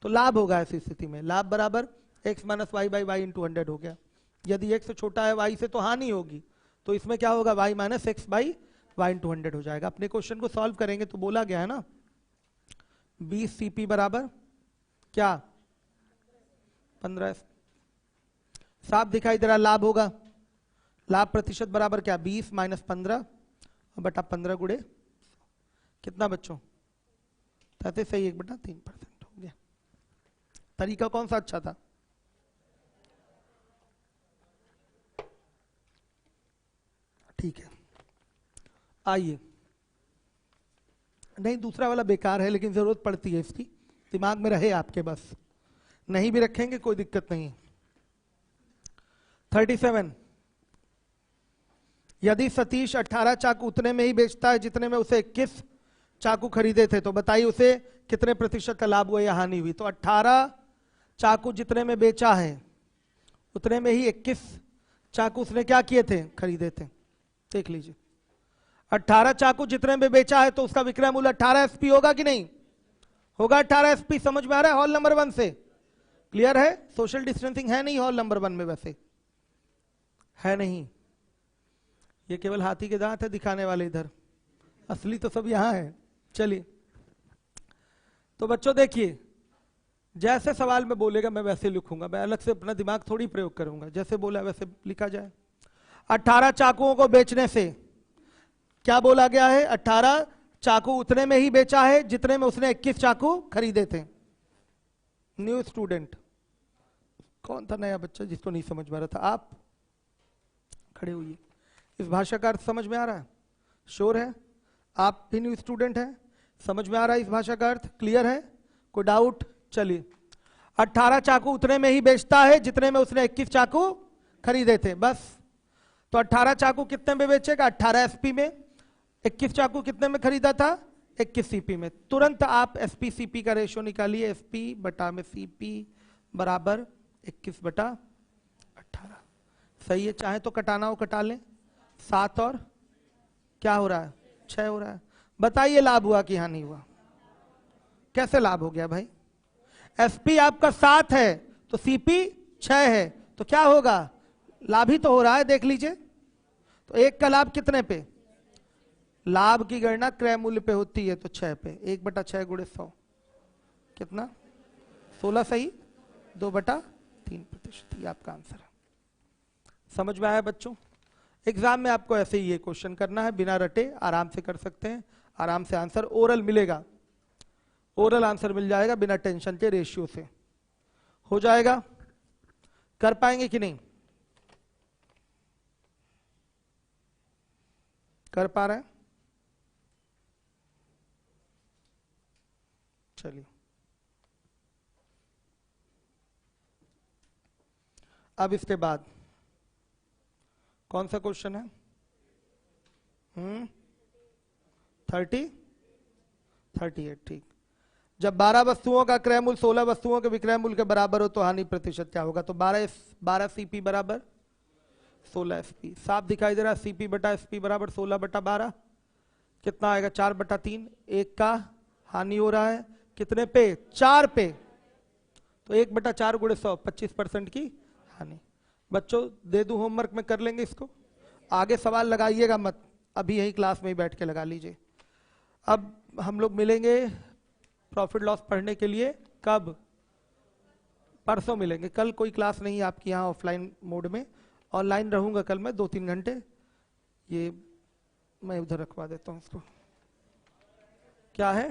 तो लाभ होगा। ऐसी स्थिति में लाभ बराबर x - y/y × 100 हो गया। यदि x छोटा है y से तो हानि होगी, तो इसमें क्या होगा, y - x/y × 100 हो जाएगा। अपने क्वेश्चन को सॉल्व करेंगे तो बोला गया है ना 20 CP बराबर क्या, 15। साफ दिखाई दे रहा, लाभ होगा। लाभ प्रतिशत बराबर क्या, 20 - 15 बटा 15 गुणे कितना बच्चों, 33 सही, 1/3% हो गया। तरीका कौन सा अच्छा था, ठीक है। आइए, नहीं दूसरा वाला बेकार है लेकिन जरूरत पड़ती है इसकी, दिमाग में रहे आपके, बस नहीं भी रखेंगे कोई दिक्कत नहीं। 37, यदि सतीश 18 चाकू उतने में ही बेचता है जितने में उसे 21 चाकू खरीदे थे, तो बताइए उसे कितने प्रतिशत का लाभ हुआ या हानि हुई। तो 18 चाकू जितने में बेचा है उतने में ही 21 चाकू उसने क्या किए थे, खरीदे थे। देख लीजिए, 18 चाकू जितने में बेचा है तो उसका विक्रय मूल्य 18 SP होगा कि नहीं होगा, 18 SP। समझ में आ रहा है हॉल नंबर 1 से, क्लियर है। सोशल डिस्टेंसिंग है नहीं हॉल नंबर 1 में, वैसे है नहीं, ये केवल हाथी के दांत है दिखाने वाले, इधर असली तो सब यहां है। चलिए तो बच्चों देखिए, जैसे सवाल में बोलेगा मैं वैसे लिखूंगा, मैं अलग से अपना दिमाग थोड़ी प्रयोग करूंगा, जैसे बोला वैसे लिखा जाए। 18 चाकुओं को बेचने से क्या बोला गया है? 18 चाकू उतने में ही बेचा है जितने में उसने 21 चाकू खरीदे थे। न्यू स्टूडेंट कौन था नया बच्चा जिसको नहीं समझ में आ रहा था? आप खड़े हुई। इस भाषा का अर्थ समझ में आ रहा है? श्योर है? आप भी न्यू स्टूडेंट हैं, समझ में आ रहा है इस भाषा का अर्थ? क्लियर है? कोई डाउट? चलिए, 18 चाकू उतने में ही बेचता है जितने में उसने 21 चाकू खरीदे थे, बस। तो 18 चाकू कितने में बेचेगा? 18 एसपी में। 21 चाकू कितने में खरीदा था? 21 सीपी में। तुरंत आप एसपी सीपी का रेशियो निकालिए, एसपी बटा में सीपी बराबर 21/18। सही है, चाहे तो कटाना हो कटा लें। 7 और क्या हो रहा है? 6 हो रहा है। बताइए लाभ हुआ कि हानि हुआ? कैसे लाभ हो गया भाई? एसपी आपका 7 है तो सीपी 6 है, तो क्या होगा? लाभ ही तो हो रहा है, देख लीजिए। तो एक का लाभ कितने पे? लाभ की गणना क्रय मूल्य पे होती है, तो 6 पे। 1/6 गुणे 100 कितना? 16 सही, 2/3%। ये आपका आंसर है। समझ में आया बच्चों? एग्जाम में आपको ऐसे ही ये क्वेश्चन करना है, बिना रटे आराम से कर सकते हैं, आराम से आंसर ओरल मिलेगा, ओरल आंसर मिल जाएगा बिना टेंशन के, रेशियो से हो जाएगा। कर पाएंगे कि नहीं? कर पा रहे हैं? चलिए, अब इसके बाद कौन सा क्वेश्चन है? 38। ठीक। जब 12 वस्तुओं का क्रय मूल्य 16 वस्तुओं के विक्रय मूल्य के बराबर हो तो हानि प्रतिशत क्या होगा? तो 12 सीपी बराबर 16 एसपी। साफ दिखाई दे रहा है, सीपी बटा एसपी बराबर 16/12। कितना आएगा? 4/3। एक का हानि हो रहा है कितने पे? 4 पे। तो 1/4 गुणे 100, 25% की हानि। बच्चों दे दूं होमवर्क में, कर लेंगे इसको? आगे सवाल लगाइएगा मत, अभी यही क्लास में ही बैठ के लगा लीजिए। अब हम लोग मिलेंगे प्रॉफिट लॉस पढ़ने के लिए, कब? परसों मिलेंगे। कल कोई क्लास नहीं है आपकी यहाँ ऑफलाइन मोड में, ऑनलाइन रहूंगा कल मैं 2-3 घंटे। ये मैं उधर रखवा देता हूँ इसको। क्या है?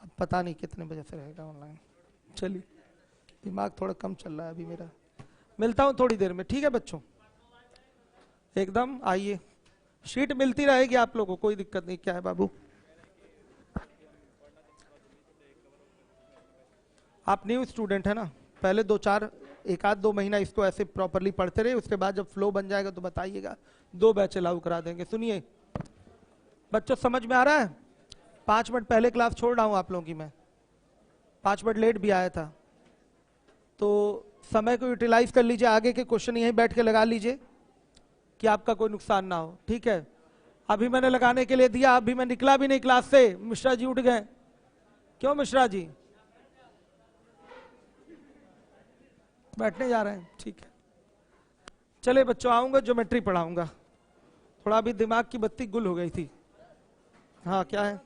अब पता नहीं कितने बजे से रहेगा ऑनलाइन। चलिए, दिमाग थोड़ा कम चल रहा है अभी मेरा। मिलता हूँ थोड़ी देर में, ठीक है बच्चों? एकदम आइए, शीट मिलती रहेगी आप लोगों को, कोई दिक्कत नहीं। क्या है बाबू? आप न्यू स्टूडेंट है ना, पहले 1-2 महीना इसको ऐसे प्रॉपरली पढ़ते रहे, उसके बाद जब फ्लो बन जाएगा तो बताइएगा, 2 बैच लागू करा देंगे। सुनिए बच्चों, समझ में आ रहा है? 5 मिनट पहले क्लास छोड़ रहा हूं आप लोगों की मैं, 5 मिनट लेट भी आया था, तो समय को यूटिलाइज कर लीजिए। आगे के क्वेश्चन यहीं बैठ के लगा लीजिए कि आपका कोई नुकसान ना हो, ठीक है? अभी मैंने लगाने के लिए दिया, अभी मैं निकला भी नहीं क्लास से, मिश्रा जी उठ गए। क्यों मिश्रा जी? बैठने जा रहे हैं, ठीक है। चले बच्चों, आऊंगा, ज्योमेट्री पढ़ाऊंगा। थोड़ा अभी दिमाग की बत्ती गुल हो गई थी। हाँ क्या है?